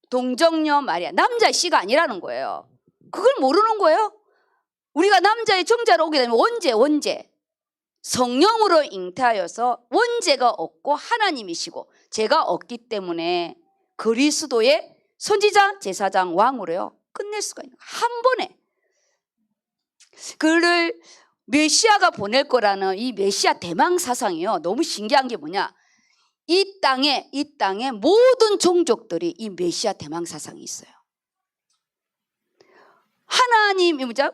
동정녀 마리아, 남자의 씨가 아니라는 거예요. 그걸 모르는 거예요. 우리가 남자의 정자로 오게 되면 원죄 성령으로 잉태하여서 원죄가 없고 하나님이시고 죄가 없기 때문에 그리스도의 선지자, 제사장, 왕으로요 끝낼 수가 있는 거예요. 한 번에 그를 메시아가 보낼 거라는 이 메시아 대망 사상이요, 너무 신기한 게 뭐냐? 이 땅에 모든 종족들이 이 메시아 대망 사상이 있어요. 하나님이 뭐죠?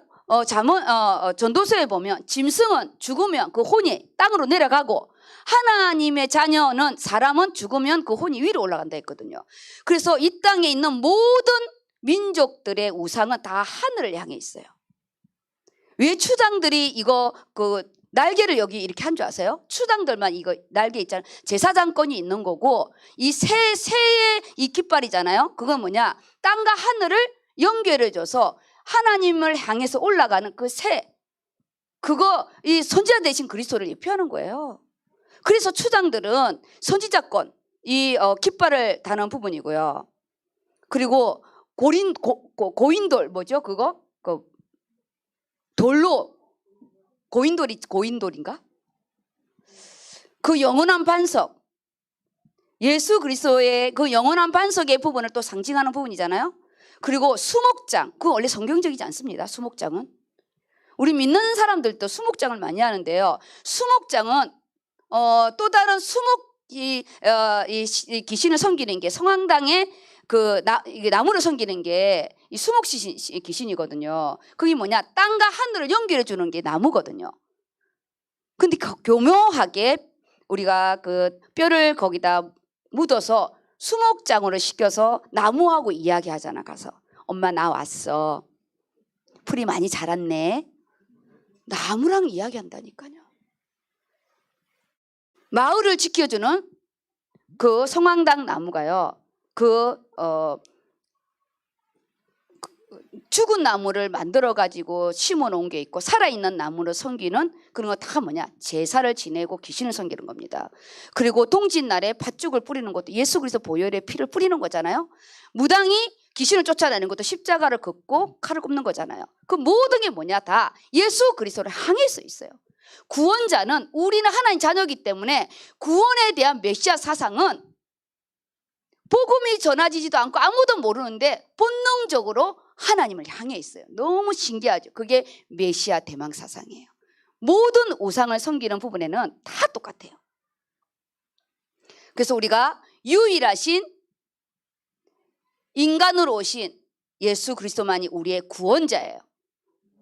전도서에 보면 짐승은 죽으면 그 혼이 땅으로 내려가고 하나님의 자녀는 사람은 죽으면 그 혼이 위로 올라간다 했거든요. 그래서 이 땅에 있는 모든 민족들의 우상은 다 하늘을 향해 있어요. 왜 추장들이 이거 날개를 여기 이렇게 한 줄 아세요? 추장들만 이거 날개 있잖아요. 제사장권이 있는 거고 이 새의 이 깃발이잖아요. 그건 뭐냐? 땅과 하늘을 연결해줘서 하나님을 향해서 올라가는 그 새, 그거 이 선지자 대신 그리스도를 예표하는 거예요. 그래서 추장들은 선지자권 이 깃발을 다는 부분이고요. 그리고 고인돌 뭐죠? 그거 돌로 고인돌인가? 그 영원한 반석, 예수 그리스도의 그 영원한 반석의 부분을 또 상징하는 부분이잖아요. 그리고 수목장, 그건 원래 성경적이지 않습니다. 수목장은 우리 믿는 사람들도 수목장을 많이 하는데요. 수목장은 또 다른 이 귀신을 섬기는 게 성황당에 이게 나무를 섬기는 게 이 수목 귀신이거든요. 그게 뭐냐? 땅과 하늘을 연결해 주는 게 나무거든요. 근데 교묘하게 우리가 그 뼈를 거기다 묻어서 수목장으로 시켜서 나무하고 이야기하잖아. 가서 엄마 나 왔어. 풀이 많이 자랐네. 나무랑 이야기한다니까요. 마을을 지켜주는 그 성황당 나무가요. 죽은 나무를 만들어 가지고 심어 놓은 게 있고 살아있는 나무를 섬기는 그런 거 다 뭐냐? 제사를 지내고 귀신을 섬기는 겁니다. 그리고 동짓날에 팥죽을 뿌리는 것도 예수 그리스도 보혈의 피를 뿌리는 거잖아요. 무당이 귀신을 쫓아내는 것도 십자가를 긋고 칼을 꼽는 거잖아요. 그 모든 게 뭐냐? 다 예수 그리스도를 향해서 있어요. 구원자는 우리는 하나님 자녀이기 때문에 구원에 대한 메시아 사상은 복음이 전해지지도 않고 아무도 모르는데 본능적으로 하나님을 향해 있어요. 너무 신기하죠. 그게 메시아 대망 사상이에요. 모든 우상을 섬기는 부분에는 다 똑같아요. 그래서 우리가 유일하신 인간으로 오신 예수 그리스도만이 우리의 구원자예요.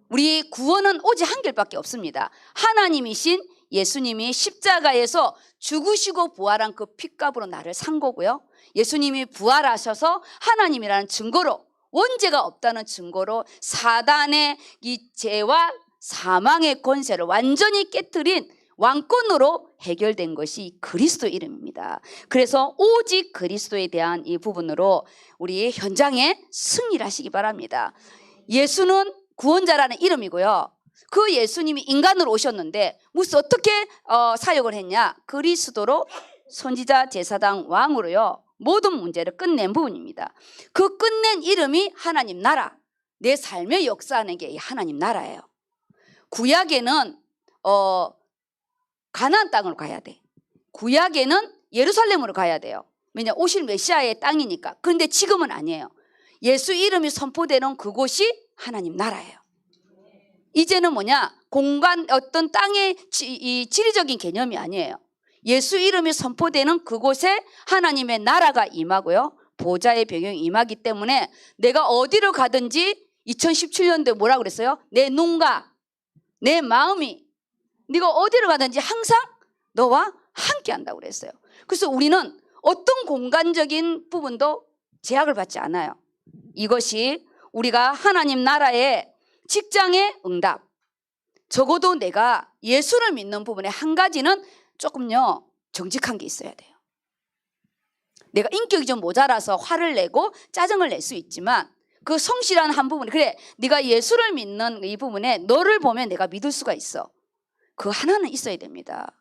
우리 구원은 오직 한 길밖에 없습니다. 하나님이신 예수님이 십자가에서 죽으시고 부활한 그 핏값으로 나를 산 거고요. 예수님이 부활하셔서 하나님이라는 증거로, 원죄가 없다는 증거로 사단의 이 죄와 사망의 권세를 완전히 깨뜨린 왕권으로 해결된 것이 그리스도 이름입니다. 그래서 오직 그리스도에 대한 이 부분으로 우리 현장에 승리를 하시기 바랍니다. 예수는 구원자라는 이름이고요. 그 예수님이 인간으로 오셨는데 무슨 어떻게 사역을 했냐? 그리스도로 선지자, 제사장, 왕으로요 모든 문제를 끝낸 부분입니다. 그 끝낸 이름이 하나님 나라, 내 삶의 역사하는 게 하나님 나라예요. 구약에는 가나안 땅으로 가야 돼. 구약에는 예루살렘으로 가야 돼요. 왜냐 오실 메시아의 땅이니까. 그런데 지금은 아니에요. 예수 이름이 선포되는 그곳이 하나님 나라예요. 이제는 뭐냐? 공간 어떤 땅의 이 지리적인 개념이 아니에요. 예수 이름이 선포되는 그곳에 하나님의 나라가 임하고요. 보좌의 배경이 임하기 때문에 내가 어디로 가든지 2017년도에 뭐라 그랬어요? 내 눈과 내 마음이 네가 어디로 가든지 항상 너와 함께 한다고 그랬어요. 그래서 우리는 어떤 공간적인 부분도 제약을 받지 않아요. 이것이 우리가 하나님 나라의 직장의 응답, 적어도 내가 예수를 믿는 부분에 한 가지는 조금요 정직한 게 있어야 돼요. 내가 인격이 좀 모자라서 화를 내고 짜증을 낼 수 있지만 그 성실한 한 부분, 그래 네가 예수를 믿는 이 부분에 너를 보면 내가 믿을 수가 있어. 그 하나는 있어야 됩니다.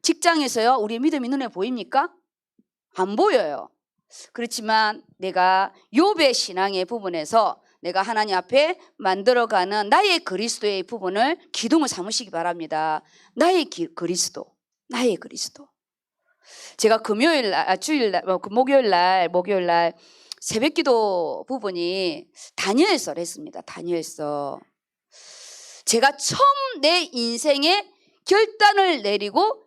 직장에서요 우리의 믿음이 눈에 보입니까? 안 보여요. 그렇지만 내가 욥의 신앙의 부분에서 내가 하나님 앞에 만들어가는 나의 그리스도의 부분을 기둥을 삼으시기 바랍니다. 나의 그리스도, 나의 그리스도. 제가 금요일 날, 주일 날, 목요일 날 새벽기도 부분이 다니엘서를 했습니다. 다니엘서. 제가 처음 내 인생에 결단을 내리고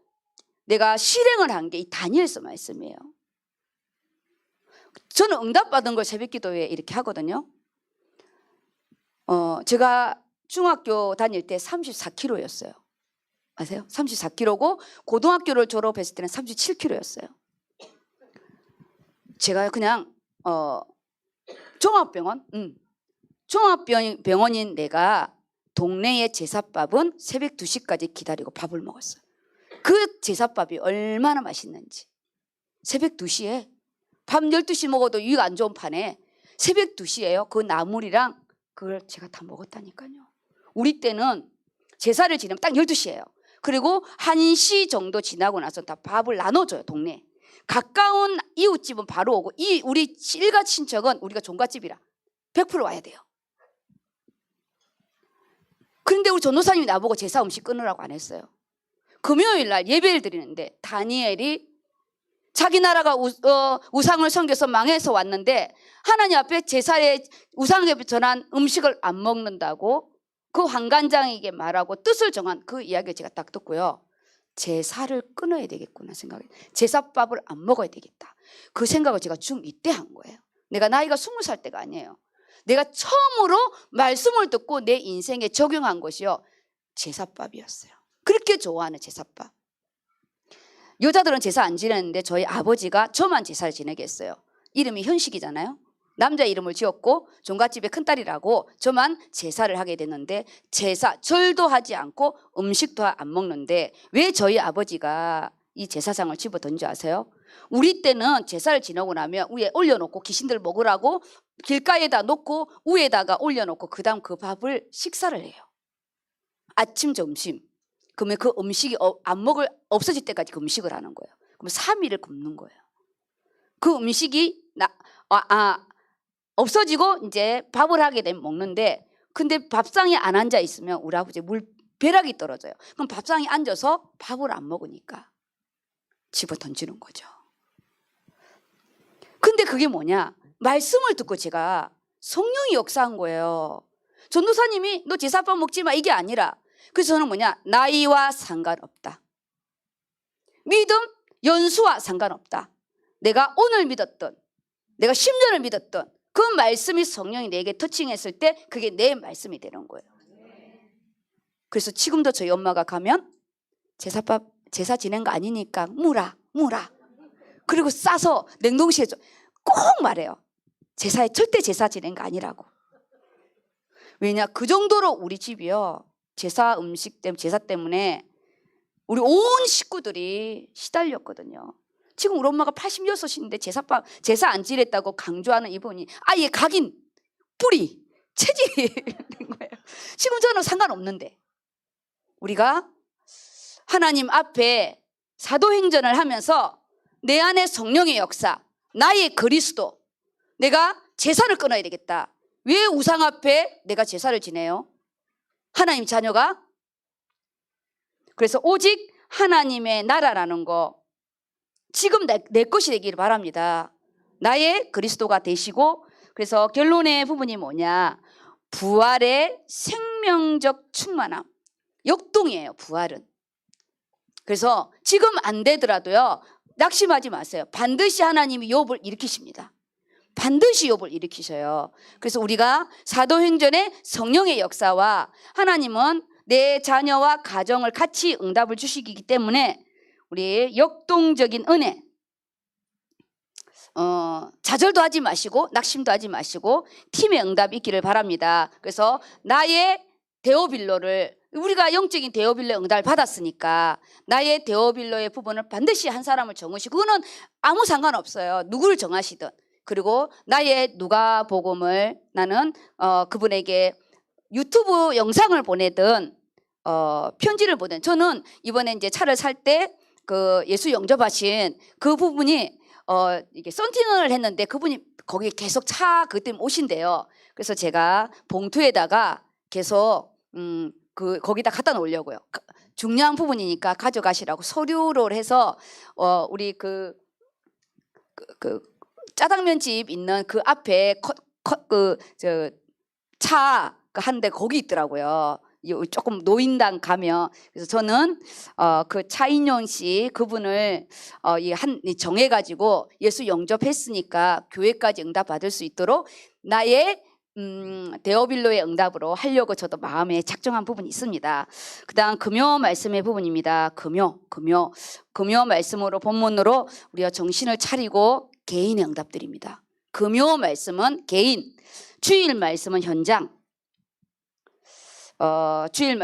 내가 실행을 한 게 이 다니엘서 말씀이에요. 저는 응답받은 걸 새벽기도에 이렇게 하거든요. 제가 중학교 다닐 때 34kg였어요. 아세요? 34kg고 고등학교를 졸업했을 때는 37kg였어요. 제가 그냥 종합병원인 내가 동네의 제사밥은 새벽 2시까지 기다리고 밥을 먹었어요. 그 제사밥이 얼마나 맛있는지. 새벽 2시에 밤 12시 먹어도 육 안 좋은 판에 새벽 2시에요. 그 나물이랑 그걸 제가 다 먹었다니까요. 우리 때는 제사를 지내면 딱 12시예요. 그리고 1시 정도 지나고 나서 다 밥을 나눠줘요. 동네. 가까운 이웃집은 바로 오고 우리 일가 친척은 우리가 종갓집이라 100% 와야 돼요. 그런데 우리 전도사님이 나보고 제사 음식 끊으라고 안 했어요. 금요일 날 예배를 드리는데 다니엘이 자기 나라가 우상을 섬겨서 망해서 왔는데 하나님 앞에 제사에 우상에 전한 음식을 안 먹는다고 그 환관장에게 말하고 뜻을 정한 그 이야기를 제가 딱 듣고요. 제사를 끊어야 되겠구나 생각해. 제사밥을 안 먹어야 되겠다. 그 생각을 제가 중2 때 한 거예요. 내가 나이가 20살 때가 아니에요. 내가 처음으로 말씀을 듣고 내 인생에 적용한 것이요. 제사밥이었어요. 그렇게 좋아하는 제사밥. 여자들은 제사 안 지내는데 저희 아버지가 저만 제사를 지내게 했어요. 이름이 현식이잖아요. 남자 이름을 지었고 종갓집의 큰딸이라고 저만 제사를 하게 됐는데 절도 하지 않고 음식도 안 먹는데 왜 저희 아버지가 이 제사상을 집어 던지 아세요? 우리 때는 제사를 지내고 나면 위에 올려놓고 귀신들 먹으라고 길가에다 놓고 위에다가 올려놓고 그 다음 그 밥을 식사를 해요. 아침 점심. 그러면 그 음식이 없어질 때까지 그 음식을 하는 거예요. 그럼 3일을 굶는 거예요. 그 음식이 없어지고 이제 밥을 하게 되면 먹는데 근데 밥상에 안 앉아 있으면 우리 아버지 벼락이 떨어져요. 그럼 밥상에 앉아서 밥을 안 먹으니까 집어 던지는 거죠. 근데 그게 뭐냐? 말씀을 듣고 제가 성령이 역사한 거예요. 전도사님이 너 제사밥 먹지 마 이게 아니라 그래서 저는 뭐냐? 나이와 상관없다. 믿음, 연수와 상관없다. 내가 오늘 믿었던 내가 10년을 믿었던 그 말씀이 성령이 내게 터칭했을 때 그게 내 말씀이 되는 거예요. 그래서 지금도 저희 엄마가 가면 제사 지낸 거 아니니까 무라 그리고 싸서 냉동실에 꼭 말해요. 절대 제사 지낸 거 아니라고. 왜냐? 그 정도로 우리 집이요. 제사 때문에 우리 온 식구들이 시달렸거든요. 지금 우리 엄마가 86인데 제사 안 지냈다고 강조하는 이분이 아예 각인, 뿌리, 체질이 된 거예요. 지금 저는 상관없는데 우리가 하나님 앞에 사도행전을 하면서 내 안에 성령의 역사, 나의 그리스도, 내가 제사를 끊어야 되겠다. 왜 우상 앞에 내가 제사를 지내요? 하나님 자녀가? 그래서 오직 하나님의 나라라는 거 지금 내 것이 되기를 바랍니다. 나의 그리스도가 되시고 그래서 결론의 부분이 뭐냐? 부활의 생명적 충만함. 역동이에요, 부활은. 그래서 지금 안 되더라도요, 낙심하지 마세요. 반드시 하나님이 욥을 일으키십니다. 반드시 욥을 일으키셔요. 그래서 우리가 사도행전의 성령의 역사와 하나님은 내 자녀와 가정을 같이 응답을 주시기 때문에 우리 역동적인 은혜, 좌절도 하지 마시고 낙심도 하지 마시고 팀의 응답이 있기를 바랍니다. 그래서 나의 데오빌로를, 우리가 영적인 데오빌로의 응답을 받았으니까 나의 데오빌로의 부분을 반드시 한 사람을 정하시고, 그거는 아무 상관없어요. 누구를 정하시든. 그리고 나의 누가복음을 나는 그분에게 유튜브 영상을 보내든 편지를 보내든, 저는 이번에 이제 차를 살 때 그 예수 영접하신 그 부분이 이게 썬팅을 했는데 그분이 거기 계속 차 그것 때문에 오신대요. 그래서 제가 봉투에다가 계속 거기다 갖다 놓으려고요. 중요한 부분이니까 가져가시라고 서류로 해서 우리 그 짜장면 집 있는 그 앞에 차 한 대 거기 있더라고요. 조금 노인당 가면. 그래서 저는 그 차인용 씨 그분을 정해가지고 예수 영접했으니까 교회까지 응답 받을 수 있도록 나의 데오빌로의 응답으로 하려고 저도 마음에 작정한 부분이 있습니다. 그다음 금요 말씀의 부분입니다. 금요 말씀으로 본문으로 우리가 정신을 차리고 개인의 응답드립니다. 금요 말씀은 개인, 주일 말씀은 현장.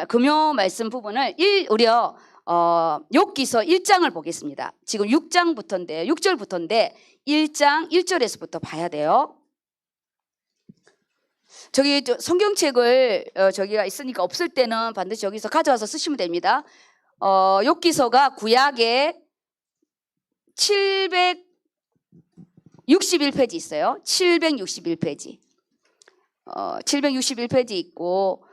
금요 말씀 부분을 우리가 욥기서 1장을 보겠습니다. 지금 6장부터인데 6절부터인데 1장 1절에서부터 봐야 돼요. 저기 성경책을 저기가 있으니까 없을 때는 반드시 여기서 가져와서 쓰시면 됩니다. 욥기서가 구약에 761페이지 있어요. 761페이지. 761페이지 있고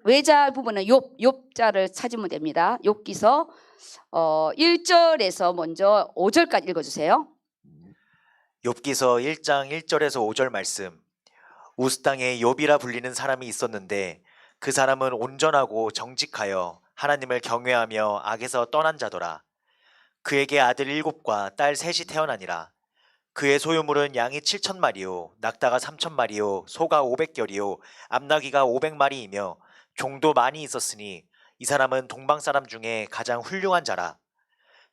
외자 부분은 욥자를 찾으면 됩니다. 욥기서 1절에서 먼저 5절까지 읽어주세요. 욥기서 1장 1절에서 5절 말씀. 우스 땅에 욥이라 불리는 사람이 있었는데 그 사람은 온전하고 정직하여 하나님을 경외하며 악에서 떠난 자더라. 그에게 아들 7과 딸 3이 태어나니라. 그의 소유물은 양이 7,000마리요 낙타가 3,000마리요 소가 500결이요 암나귀가 500마리이며 종도 많이 있었으니 이 사람은 동방 사람 중에 가장 훌륭한 자라.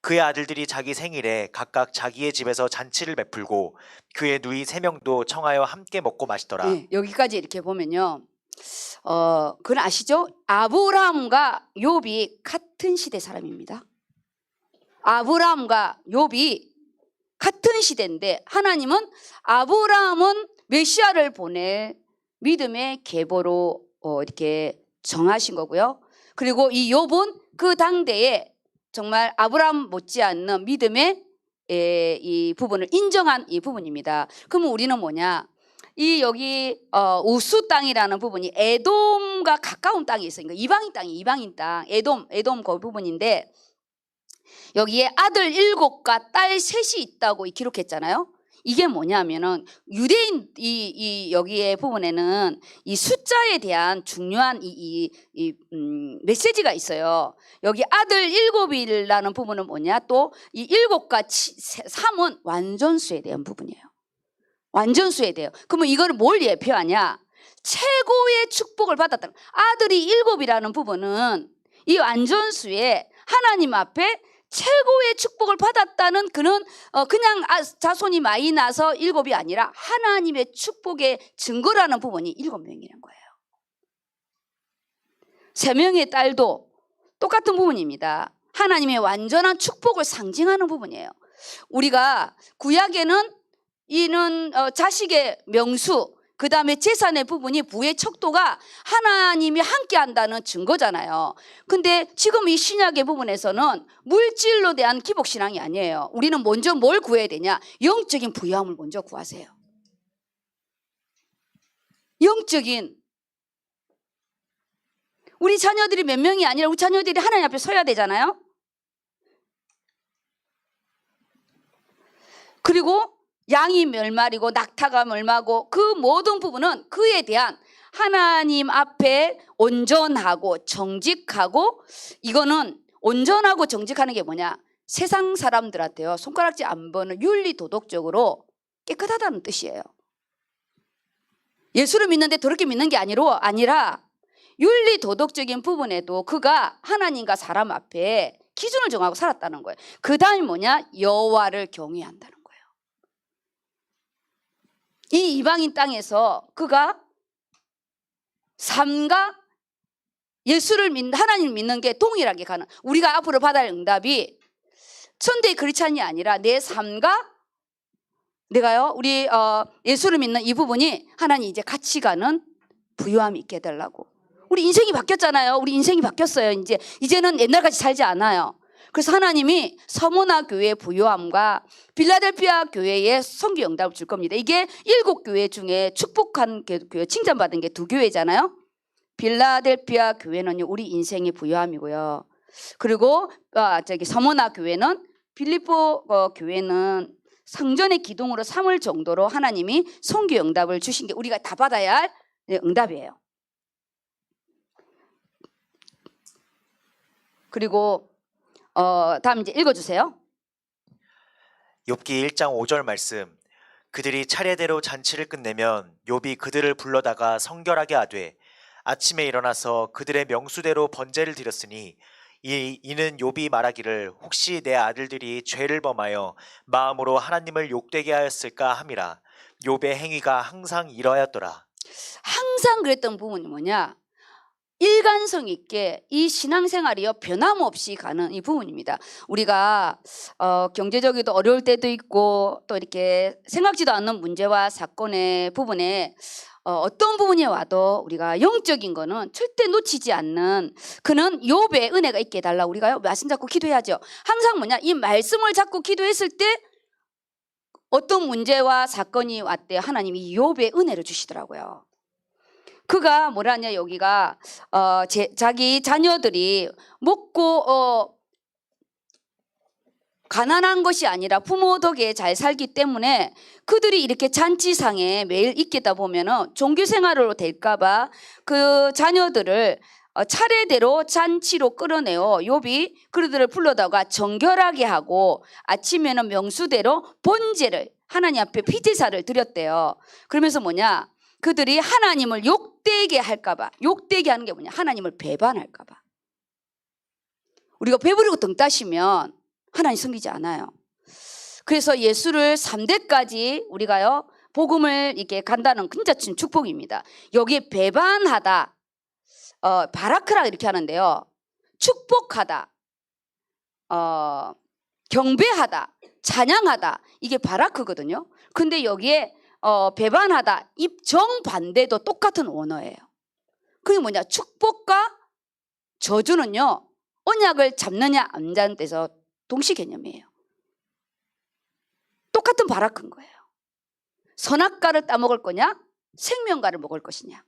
그의 아들들이 자기 생일에 각각 자기의 집에서 잔치를 베풀고 그의 누이 3명도 청하여 함께 먹고 마시더라. 네, 여기까지 이렇게 보면요, 그건 아시죠? 아브라함과 욥이 같은 시대 사람입니다. 아브라함과 욥이 같은 시대인데 하나님은 아브라함은 메시아를 보낼 믿음의 계보로 이렇게 정하신 거고요. 그리고 이 욥은 그 당대에 정말 아브라함 못지않는 믿음의 이 부분을 인정한 이 부분입니다. 그러면 우리는 뭐냐? 여기 우스 땅이라는 부분이 에돔과 가까운 땅이 있어요. 그러니까 이방인 땅이 이방인 땅, 에돔 그 부분인데 여기에 아들 7과 딸 3이 있다고 기록했잖아요. 이게 뭐냐면은 유대인 여기에 부분에는 이 숫자에 대한 중요한 메시지가 있어요. 여기 아들 7이라는 부분은 뭐냐? 또 이 7과 3은 완전수에 대한 부분이에요. 완전수에 대해요. 그러면 이거를 뭘 예표하냐? 최고의 축복을 받았다. 아들이 7이라는 부분은 이 완전수에 하나님 앞에 최고의 축복을 받았다는 그는 그냥 자손이 많이 나서 7이 아니라 하나님의 축복의 증거라는 부분이 7명이라는 거예요. 3명의 딸도 똑같은 부분입니다. 하나님의 완전한 축복을 상징하는 부분이에요. 우리가 구약에는 이는 자식의 명수, 그 다음에 재산의 부분이 부의 척도가 하나님이 함께 한다는 증거잖아요. 근데 지금 이 신약의 부분에서는 물질로 대한 기복신앙이 아니에요. 우리는 먼저 뭘 구해야 되냐? 영적인 부유함을 먼저 구하세요. 영적인. 우리 자녀들이 몇 명이 아니라 우리 자녀들이 하나님 앞에 서야 되잖아요. 그리고 양이 멸말이고 낙타가 멸마고 그 모든 부분은 그에 대한 하나님 앞에 온전하고 정직하고, 이거는 온전하고 정직하는 게 뭐냐, 세상 사람들한테요 손가락질 안 보는 윤리 도덕적으로 깨끗하다는 뜻이에요. 예수를 믿는데 더럽게 믿는 게 아니라 윤리 도덕적인 부분에도 그가 하나님과 사람 앞에 기준을 정하고 살았다는 거예요. 그 다음이 뭐냐, 여호와를 경외한다는 거예요. 이 이방인 땅에서 그가 삶과 예수를 믿는, 하나님을 믿는 게 동일하게 가는, 우리가 앞으로 받아야 할 응답이 천대의 크리스찬이 아니라 내 삶과 내가요 우리 예수를 믿는 이 부분이 하나님 이제 같이 가는 부유함이 있게 해달라고. 우리 인생이 바뀌었잖아요. 우리 인생이 바뀌었어요. 이제는 옛날같이 살지 않아요. 그래서 하나님이 서모나 교회의 부유함과 빌라델피아 교회의 선교 응답을 줄 겁니다. 이게 7교회 중에 축복한 교회, 칭찬받은 게 2교회잖아요. 빌라델피아 교회는요 우리 인생의 부유함이고요. 그리고 서모나 교회는, 빌립보 교회는 성전의 기둥으로 삼을 정도로 하나님이 선교 응답을 주신 게 우리가 다 받아야 할 응답이에요. 그리고 다음 이제 읽어주세요. 욥기 1장 5절 말씀. 그들이 차례대로 잔치를 끝내면 욥이 그들을 불러다가 성결하게 하되 아침에 일어나서 그들의 명수대로 번제를 드렸으니 이는 욥이 말하기를 혹시 내 아들들이 죄를 범하여 마음으로 하나님을 욕되게 하였을까 함이라. 욥의 행위가 항상 이러하였더라. 항상 그랬던 부분이 뭐냐, 일관성 있게 이 신앙생활이요 변함없이 가는 이 부분입니다. 우리가 경제적으로도 어려울 때도 있고 또 이렇게 생각지도 않는 문제와 사건의 부분에 어떤 부분이 와도 우리가 영적인 거는 절대 놓치지 않는, 그는 욥의 은혜가 있게 해달라고 우리가 말씀 잡고 기도해야죠. 항상 뭐냐, 이 말씀을 잡고 기도했을 때 어떤 문제와 사건이 왔대 하나님이 욥의 은혜를 주시더라고요. 그가 뭐라냐, 여기가 자기 자녀들이 먹고 가난한 것이 아니라 부모 덕에 잘 살기 때문에 그들이 이렇게 잔치상에 매일 있겠다 보면은 종교 생활로 될까봐 그 자녀들을 차례대로 잔치로 끌어내어 욥이 그들을 불러다가 정결하게 하고 아침에는 명수대로 번제를 하나님 앞에 피제사를 드렸대요. 그러면서 뭐냐, 그들이 하나님을 욕되게 할까봐, 욕되게 하는 게 뭐냐, 하나님을 배반할까봐. 우리가 배부르고 등 따시면 하나님 섬기지 않아요. 그래서 예수를 3대까지 우리가요 복음을 이렇게 간다는 진짜 축복입니다. 여기에 배반하다, 바라크라 이렇게 하는데요, 축복하다, 경배하다, 찬양하다, 이게 바라크거든요. 근데 여기에 배반하다, 정반대도 똑같은 원어예요. 그게 뭐냐, 축복과 저주는요 언약을 잡느냐 안 잡는 데서 동시 개념이에요. 똑같은 바라크인 거예요. 선악과를 따먹을 거냐, 생명과를 먹을 것이냐.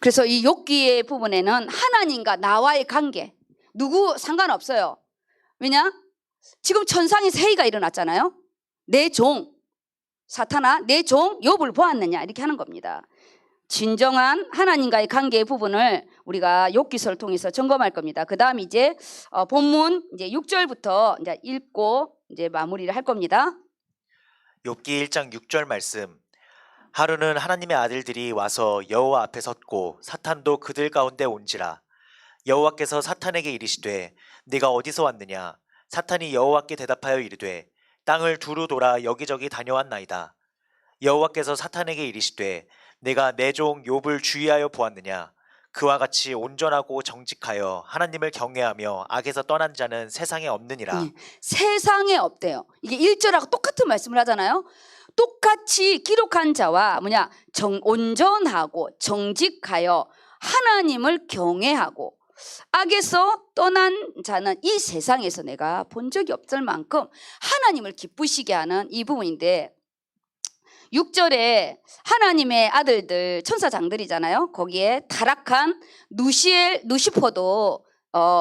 그래서 이 욥기의 부분에는 하나님과 나와의 관계, 누구 상관없어요. 왜냐, 지금 천상에서 회의가 일어났잖아요. 내 종 사탄아, 내 종 욥을 보았느냐, 이렇게 하는 겁니다. 진정한 하나님과의 관계의 부분을 우리가 욥기서를 통해서 점검할 겁니다. 그 다음 이제 본문 이제 6절부터 이제 읽고 이제 마무리를 할 겁니다. 욥기 1장 6절 말씀. 하루는 하나님의 아들들이 와서 여호와 앞에 섰고 사탄도 그들 가운데 온지라. 여호와께서 사탄에게 이르시되 네가 어디서 왔느냐. 사탄이 여호와께 대답하여 이르되 땅을 두루 돌아 여기저기 다녀왔나이다. 여호와께서 사탄에게 이르시되 내가 내 종 욥을 주의하여 보았느냐. 그와 같이 온전하고 정직하여 하나님을 경외하며 악에서 떠난 자는 세상에 없느니라. 세상에 없대요. 이게 1절하고 똑같은 말씀을 하잖아요. 똑같이 기록한 자와 뭐냐, 온전하고 정직하여 하나님을 경외하고 악에서 떠난 자는 이 세상에서 내가 본 적이 없을 만큼 하나님을 기쁘시게 하는 이 부분인데, 6절에 하나님의 아들들 천사장들이잖아요. 거기에 타락한 누시포도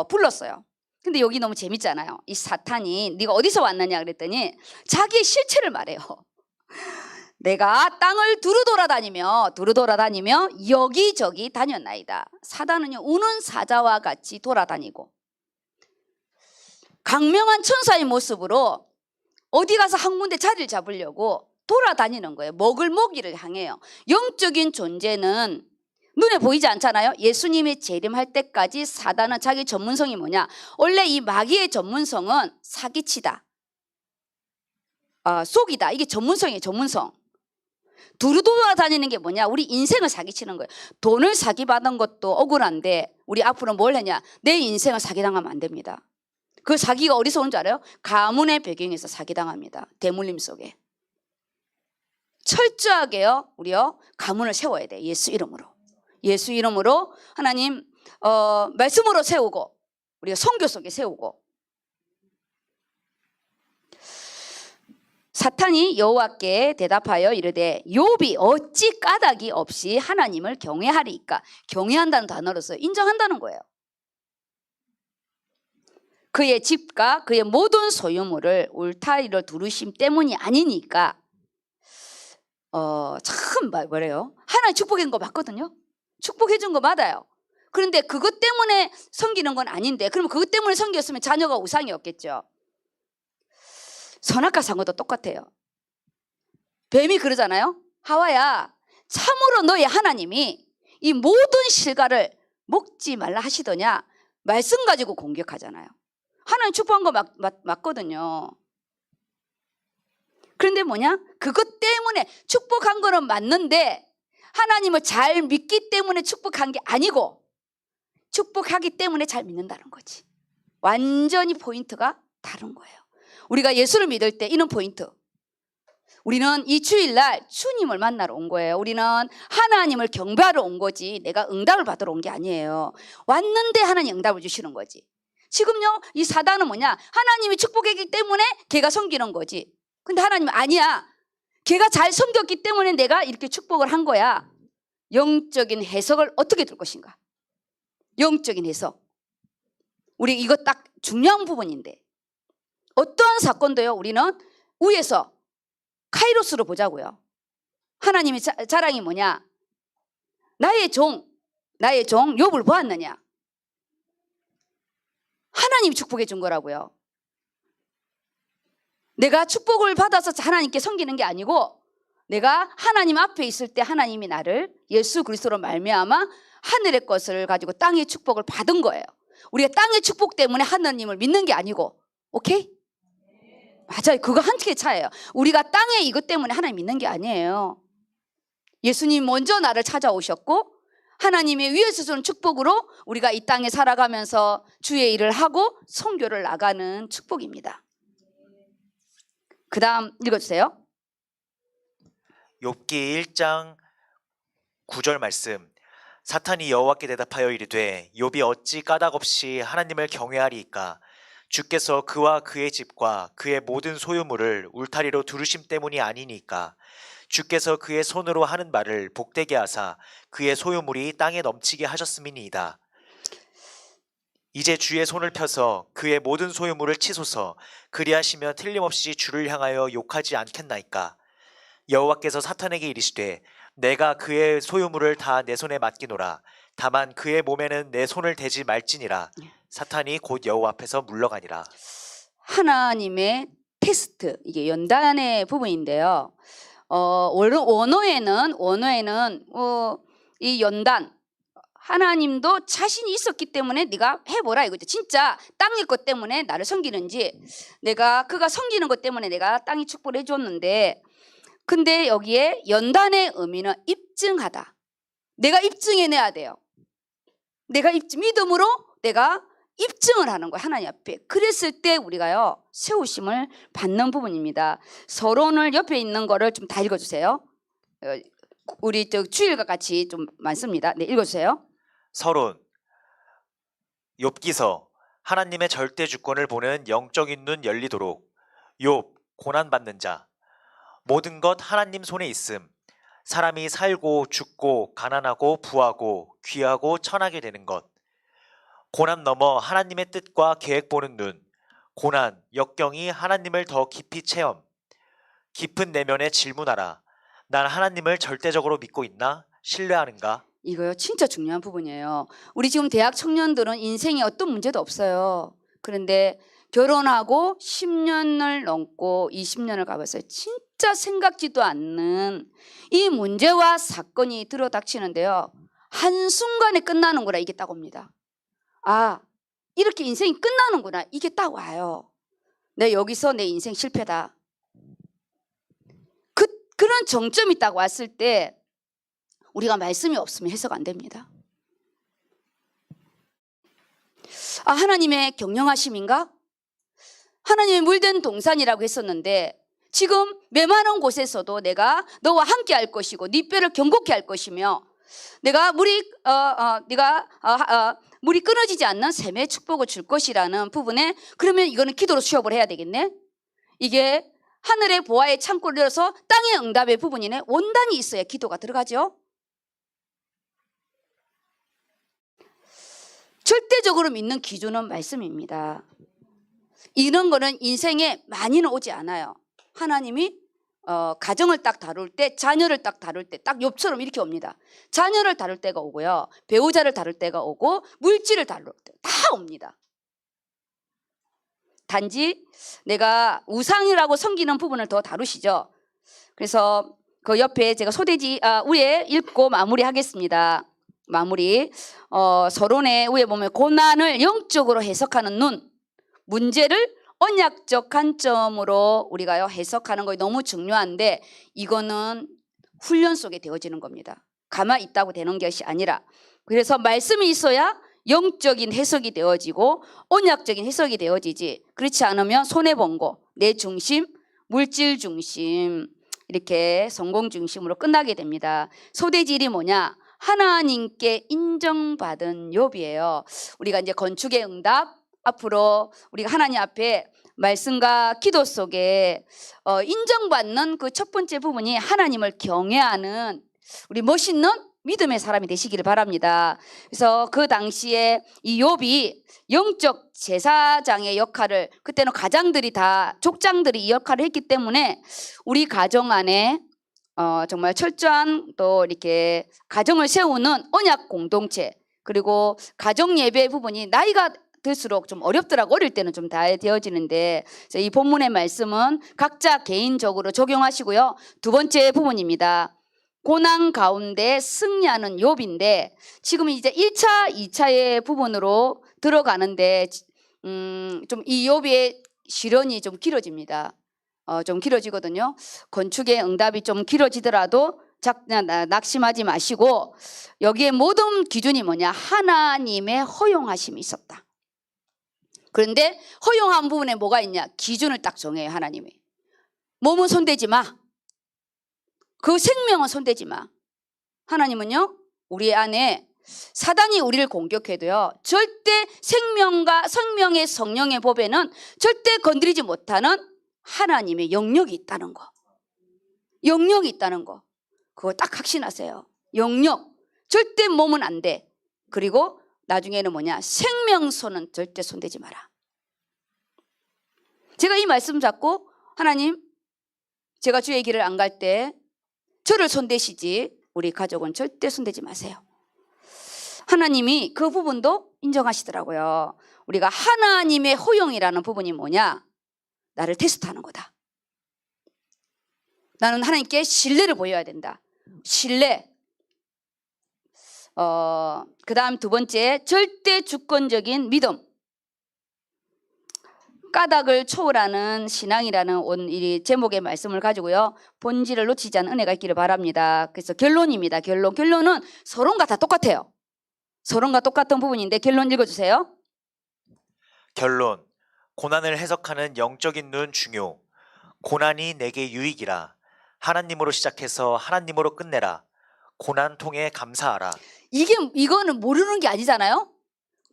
불렀어요. 근데 여기 너무 재밌잖아요. 이 사탄이 네가 어디서 왔느냐 그랬더니 자기의 실체를 말해요. 내가 땅을 두루 돌아다니며 여기저기 다녔나이다. 사단은요 우는 사자와 같이 돌아다니고 강명한 천사의 모습으로 어디 가서 한 군데 자리를 잡으려고 돌아다니는 거예요. 먹을 먹이를 향해요. 영적인 존재는 눈에 보이지 않잖아요. 예수님이 재림할 때까지 사단은 자기 전문성이 뭐냐? 원래 이 마귀의 전문성은 사기치다, 속이다. 이게 전문성이에요. 전문성. 두루 돌아다니는 게 뭐냐? 우리 인생을 사기치는 거예요. 돈을 사기받은 것도 억울한데 우리 앞으로 뭘 했냐? 내 인생을 사기당하면 안 됩니다. 그 사기가 어디서 오는 줄 알아요? 가문의 배경에서 사기당합니다. 대물림 속에. 철저하게요 우리요 가문을 세워야 돼. 예수 이름으로 하나님 말씀으로 세우고 우리가 선교 속에 세우고. 사탄이 여호와께 대답하여 이르되 욥이 어찌 까닭이 없이 하나님을 경외하리이까. 경외한다는 단어로서 인정한다는 거예요. 그의 집과 그의 모든 소유물을 울타리로 두르심 때문이 아니니까. 참 뭐래요? 하나님 축복해 준 거 맞거든요. 축복해 준 거 맞아요. 그런데 그것 때문에 섬기는 건 아닌데, 그러면 그것 때문에 섬겼으면 자녀가 우상이었겠죠. 선악과 상어도 똑같아요. 뱀이 그러잖아요. 하와야, 참으로 너의 하나님이 이 모든 실과를 먹지 말라 하시더냐. 말씀 가지고 공격하잖아요. 하나님 축복한 거 맞거든요. 그런데 뭐냐? 그것 때문에 축복한 거는 맞는데 하나님을 잘 믿기 때문에 축복한 게 아니고 축복하기 때문에 잘 믿는다는 거지. 완전히 포인트가 다른 거예요. 우리가 예수를 믿을 때 이런 포인트. 우리는 이 주일날 주님을 만나러 온 거예요. 우리는 하나님을 경배하러 온 거지 내가 응답을 받으러 온 게 아니에요. 왔는데 하나님 응답을 주시는 거지. 지금요 이 사단은 뭐냐? 하나님이 축복했기 때문에 걔가 섬기는 거지. 근데 하나님은 아니야. 걔가 잘 섬겼기 때문에 내가 이렇게 축복을 한 거야. 영적인 해석을 어떻게 둘 것인가? 영적인 해석. 우리 이거 딱 중요한 부분인데 어떠한 사건도요 우리는 위에서 카이로스로 보자고요. 하나님의 자랑이 뭐냐? 나의 종 욥을 보았느냐? 하나님이 축복해 준 거라고요. 내가 축복을 받아서 하나님께 섬기는 게 아니고 내가 하나님 앞에 있을 때 하나님이 나를 예수 그리스도로 말미암아 하늘의 것을 가지고 땅의 축복을 받은 거예요. 우리가 땅의 축복 때문에 하나님을 믿는 게 아니고. 오케이? 맞아요. 그거 한 개 차이예요. 우리가 땅의 이것 때문에 하나님 믿는 게 아니에요. 예수님 먼저 나를 찾아오셨고 하나님의 위에서 주는 축복으로 우리가 이 땅에 살아가면서 주의 일을 하고 선교를 나가는 축복입니다. 그 다음 읽어주세요. 욥기 1장 9절 말씀. 사탄이 여호와께 대답하여 이르되 욥이 어찌 까닭없이 하나님을 경외하리이까. 주께서 그와 그의 집과 그의 모든 소유물을 울타리로 두르심 때문이 아니니까. 주께서 그의 손으로 하는 말을 복되게 하사 그의 소유물이 땅에 넘치게 하셨음이니이다. 이제 주의 손을 펴서 그의 모든 소유물을 치소서. 그리하시면 틀림없이 주를 향하여 욕하지 않겠나이까. 여호와께서 사탄에게 이르시되 내가 그의 소유물을 다 내 손에 맡기노라. 다만 그의 몸에는 내 손을 대지 말지니라. 사탄이 곧 여호와 앞에서 물러가니라. 하나님의 테스트, 이게 연단의 부분인데요. 원어에는 이 연단, 하나님도 자신이 있었기 때문에 네가 해보라 이거죠. 진짜 땅의 것 때문에 나를 섬기는지, 그가 섬기는 것 때문에 내가 땅이 축복을 해줬는데, 근데 여기에 연단의 의미는 입증하다. 내가 입증해내야 돼요. 믿음으로 내가 입증을 하는 거예요. 하나님 앞에. 그랬을 때 우리가요 세우심을 받는 부분입니다. 서론을 옆에 있는 거를 좀 다 읽어주세요. 우리 주일과 같이 좀 많습니다. 네, 읽어주세요. 서론. 욥기서. 하나님의 절대 주권을 보는 영적인 눈 열리도록. 욥, 고난받는 자. 모든 것 하나님 손에 있음. 사람이 살고 죽고 가난하고 부하고 귀하고 천하게 되는 것. 고난 넘어 하나님의 뜻과 계획 보는 눈, 고난, 역경이 하나님을 더 깊이 체험, 깊은 내면에 질문하라. 난 하나님을 절대적으로 믿고 있나? 신뢰하는가? 이거요, 진짜 중요한 부분이에요. 우리 지금 대학 청년들은 인생에 어떤 문제도 없어요. 그런데 결혼하고 10년을 넘고 20년을 가봤어요. 진짜 생각지도 않는 이 문제와 사건이 들어닥치는데요. 한순간에 끝나는구나, 이게 딱 옵니다. 아, 이렇게 인생이 끝나는구나, 이게 딱 와요. 내 여기서 내 인생 실패다. 그런 정점이 딱 왔을 때 우리가 말씀이 없으면 해석 안 됩니다. 아, 하나님의 경영하심인가? 하나님의 물된 동산이라고 했었는데 지금 메마른 곳에서도 내가 너와 함께 할 것이고 네 뼈를 견고케 할 것이며 내가 물이 끊어지지 않는 샘의 축복을 줄 것이라는 부분에, 그러면 이거는 기도로 수협을 해야 되겠네. 이게 하늘의 보화의 창고를 열어서 땅의 응답의 부분이네. 원단이 있어야 기도가 들어가죠. 절대적으로 믿는 기준은 말씀입니다. 이런 거는 인생에 많이는 오지 않아요. 하나님이 가정을 딱 다룰 때, 자녀를 딱 다룰 때 딱 욥처럼 이렇게 옵니다. 자녀를 다룰 때가 오고요, 배우자를 다룰 때가 오고, 물질을 다룰 때 다 옵니다. 단지 내가 우상이라고 섬기는 부분을 더 다루시죠. 그래서 그 옆에 제가 소대지 위에 읽고 마무리하겠습니다. 마무리. 서론의 위에 보면 고난을 영적으로 해석하는 눈, 문제를 언약적 관점으로 우리가요 해석하는 것이 너무 중요한데, 이거는 훈련 속에 되어지는 겁니다. 가만히 있다고 되는 것이 아니라, 그래서 말씀이 있어야 영적인 해석이 되어지고 언약적인 해석이 되어지지, 그렇지 않으면 손해본 거, 내 중심, 물질 중심, 이렇게 성공 중심으로 끝나게 됩니다. 소대질이 뭐냐? 하나님께 인정받은 욥이에요. 우리가 이제 건축의 응답, 앞으로 우리가 하나님 앞에 말씀과 기도 속에 인정받는 그 첫 번째 부분이 하나님을 경외하는 우리 멋있는 믿음의 사람이 되시기를 바랍니다. 그래서 그 당시에 이 욥이 영적 제사장의 역할을, 그때는 가장들이 다, 족장들이 이 역할을 했기 때문에 우리 가정 안에 정말 철저한 또 이렇게 가정을 세우는 언약 공동체, 그리고 가정 예배 부분이 나이가 들수록 좀 어렵더라고. 어릴 때는 좀 다 되어지는데, 이 본문의 말씀은 각자 개인적으로 적용하시고요. 두 번째 부분입니다. 고난 가운데 승리하는 욥인데, 지금 이제 1차, 2차의 부분으로 들어가는데 좀 이 욥의 시련이 좀 길어집니다. 좀 길어지거든요. 건축의 응답이 좀 길어지더라도 낙심하지 마시고, 여기에 모든 기준이 뭐냐? 하나님의 허용하심이 있었다. 그런데 허용한 부분에 뭐가 있냐? 기준을 딱 정해요. 하나님이. 몸은 손대지 마. 그 생명은 손대지 마. 하나님은요, 우리 안에 사단이 우리를 공격해도요, 절대 생명과 생명의 성령의 법에는 절대 건드리지 못하는 하나님의 영역이 있다는 거. 영역이 있다는 거. 그거 딱 확신하세요. 영역. 절대 몸은 안 돼. 그리고 나중에는 뭐냐? 생명선은 절대 손대지 마라. 제가 이 말씀 잡고, 하나님, 제가 주의 길을 안 갈 때 저를 손대시지 우리 가족은 절대 손대지 마세요. 하나님이 그 부분도 인정하시더라고요. 우리가 하나님의 허용이라는 부분이 뭐냐? 나를 테스트하는 거다. 나는 하나님께 신뢰를 보여야 된다. 신뢰. 그 다음 두 번째, 절대 주권적인 믿음. 까닭을 초월하는 신앙이라는 이 제목의 말씀을 가지고요, 본질을 놓치지 않은 은혜가 있기를 바랍니다. 그래서 결론입니다. 결론은 서론과 다 똑같아요. 서론과 똑같은 부분인데 결론 읽어주세요. 결론. 고난을 해석하는 영적인 눈 중요. 고난이 내게 유익이라. 하나님으로 시작해서 하나님으로 끝내라. 고난 통해 감사하라. 이거는 모르는 게 아니잖아요.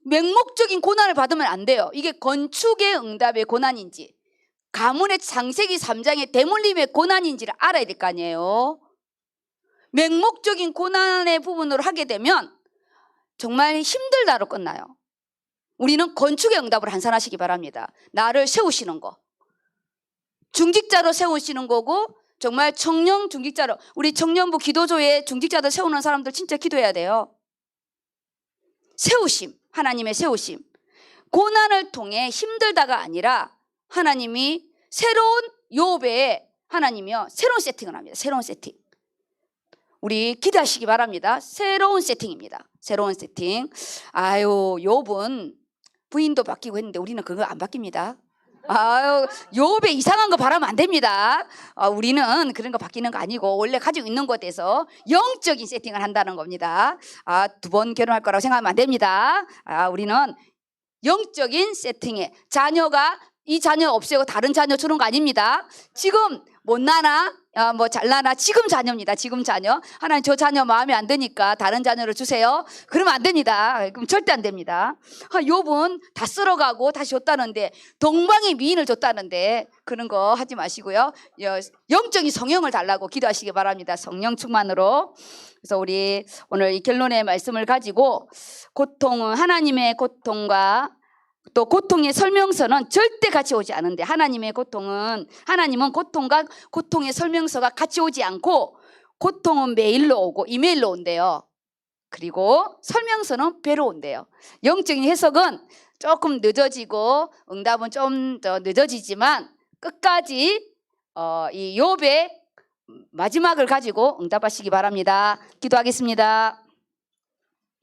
맹목적인 고난을 받으면 안 돼요. 이게 건축의 응답의 고난인지, 가문의 창세기 3장의 대물림의 고난인지를 알아야 될 거 아니에요. 맹목적인 고난의 부분으로 하게 되면 정말 힘들다로 끝나요. 우리는 건축의 응답을 한산하시기 바랍니다. 나를 세우시는 거. 중직자로 세우시는 거고 정말 청년 중직자로 우리 청년부 기도조에 중직자들 세우는 사람들 진짜 기도해야 돼요. 세우심, 하나님의 세우심. 고난을 통해 힘들다가 아니라 하나님이 새로운 욥에 하나님이요 새로운 세팅을 합니다. 새로운 세팅. 우리 기대하시기 바랍니다. 새로운 세팅입니다. 새로운 세팅. 아유, 욥은 부인도 바뀌고 했는데 우리는 그거 안 바뀝니다. 아유, 욥에 이상한 거 바라면 안 됩니다. 우리는 그런 거 바뀌는 거 아니고 원래 가지고 있는 것에서 영적인 세팅을 한다는 겁니다. 2번 결혼할 거라고 생각하면 안 됩니다. 우리는 영적인 세팅에 자녀가 이 자녀 없애고 다른 자녀 주는 거 아닙니다. 지금 못나나 뭐 잘나나 지금 자녀입니다. 지금 자녀. 하나님 저 자녀 마음에 안 드니까 다른 자녀를 주세요. 그러면 안 됩니다. 그럼 절대 안 됩니다. 욥은 다 쓸어가고 다시 줬다는데 동방의 미인을 줬다는데 그런 거 하지 마시고요. 영적인 성령을 달라고 기도하시기 바랍니다. 성령 충만으로. 그래서 우리 오늘 이 결론의 말씀을 가지고 고통은 하나님의 고통과 또 고통의 설명서는 절대 같이 오지 않은데 하나님은 고통과 고통의 설명서가 같이 오지 않고 고통은 메일로 오고 이메일로 온대요. 그리고 설명서는 배로 온대요. 영적인 해석은 조금 늦어지고 응답은 좀 더 늦어지지만 끝까지 이 욥의 마지막을 가지고 응답하시기 바랍니다. 기도하겠습니다.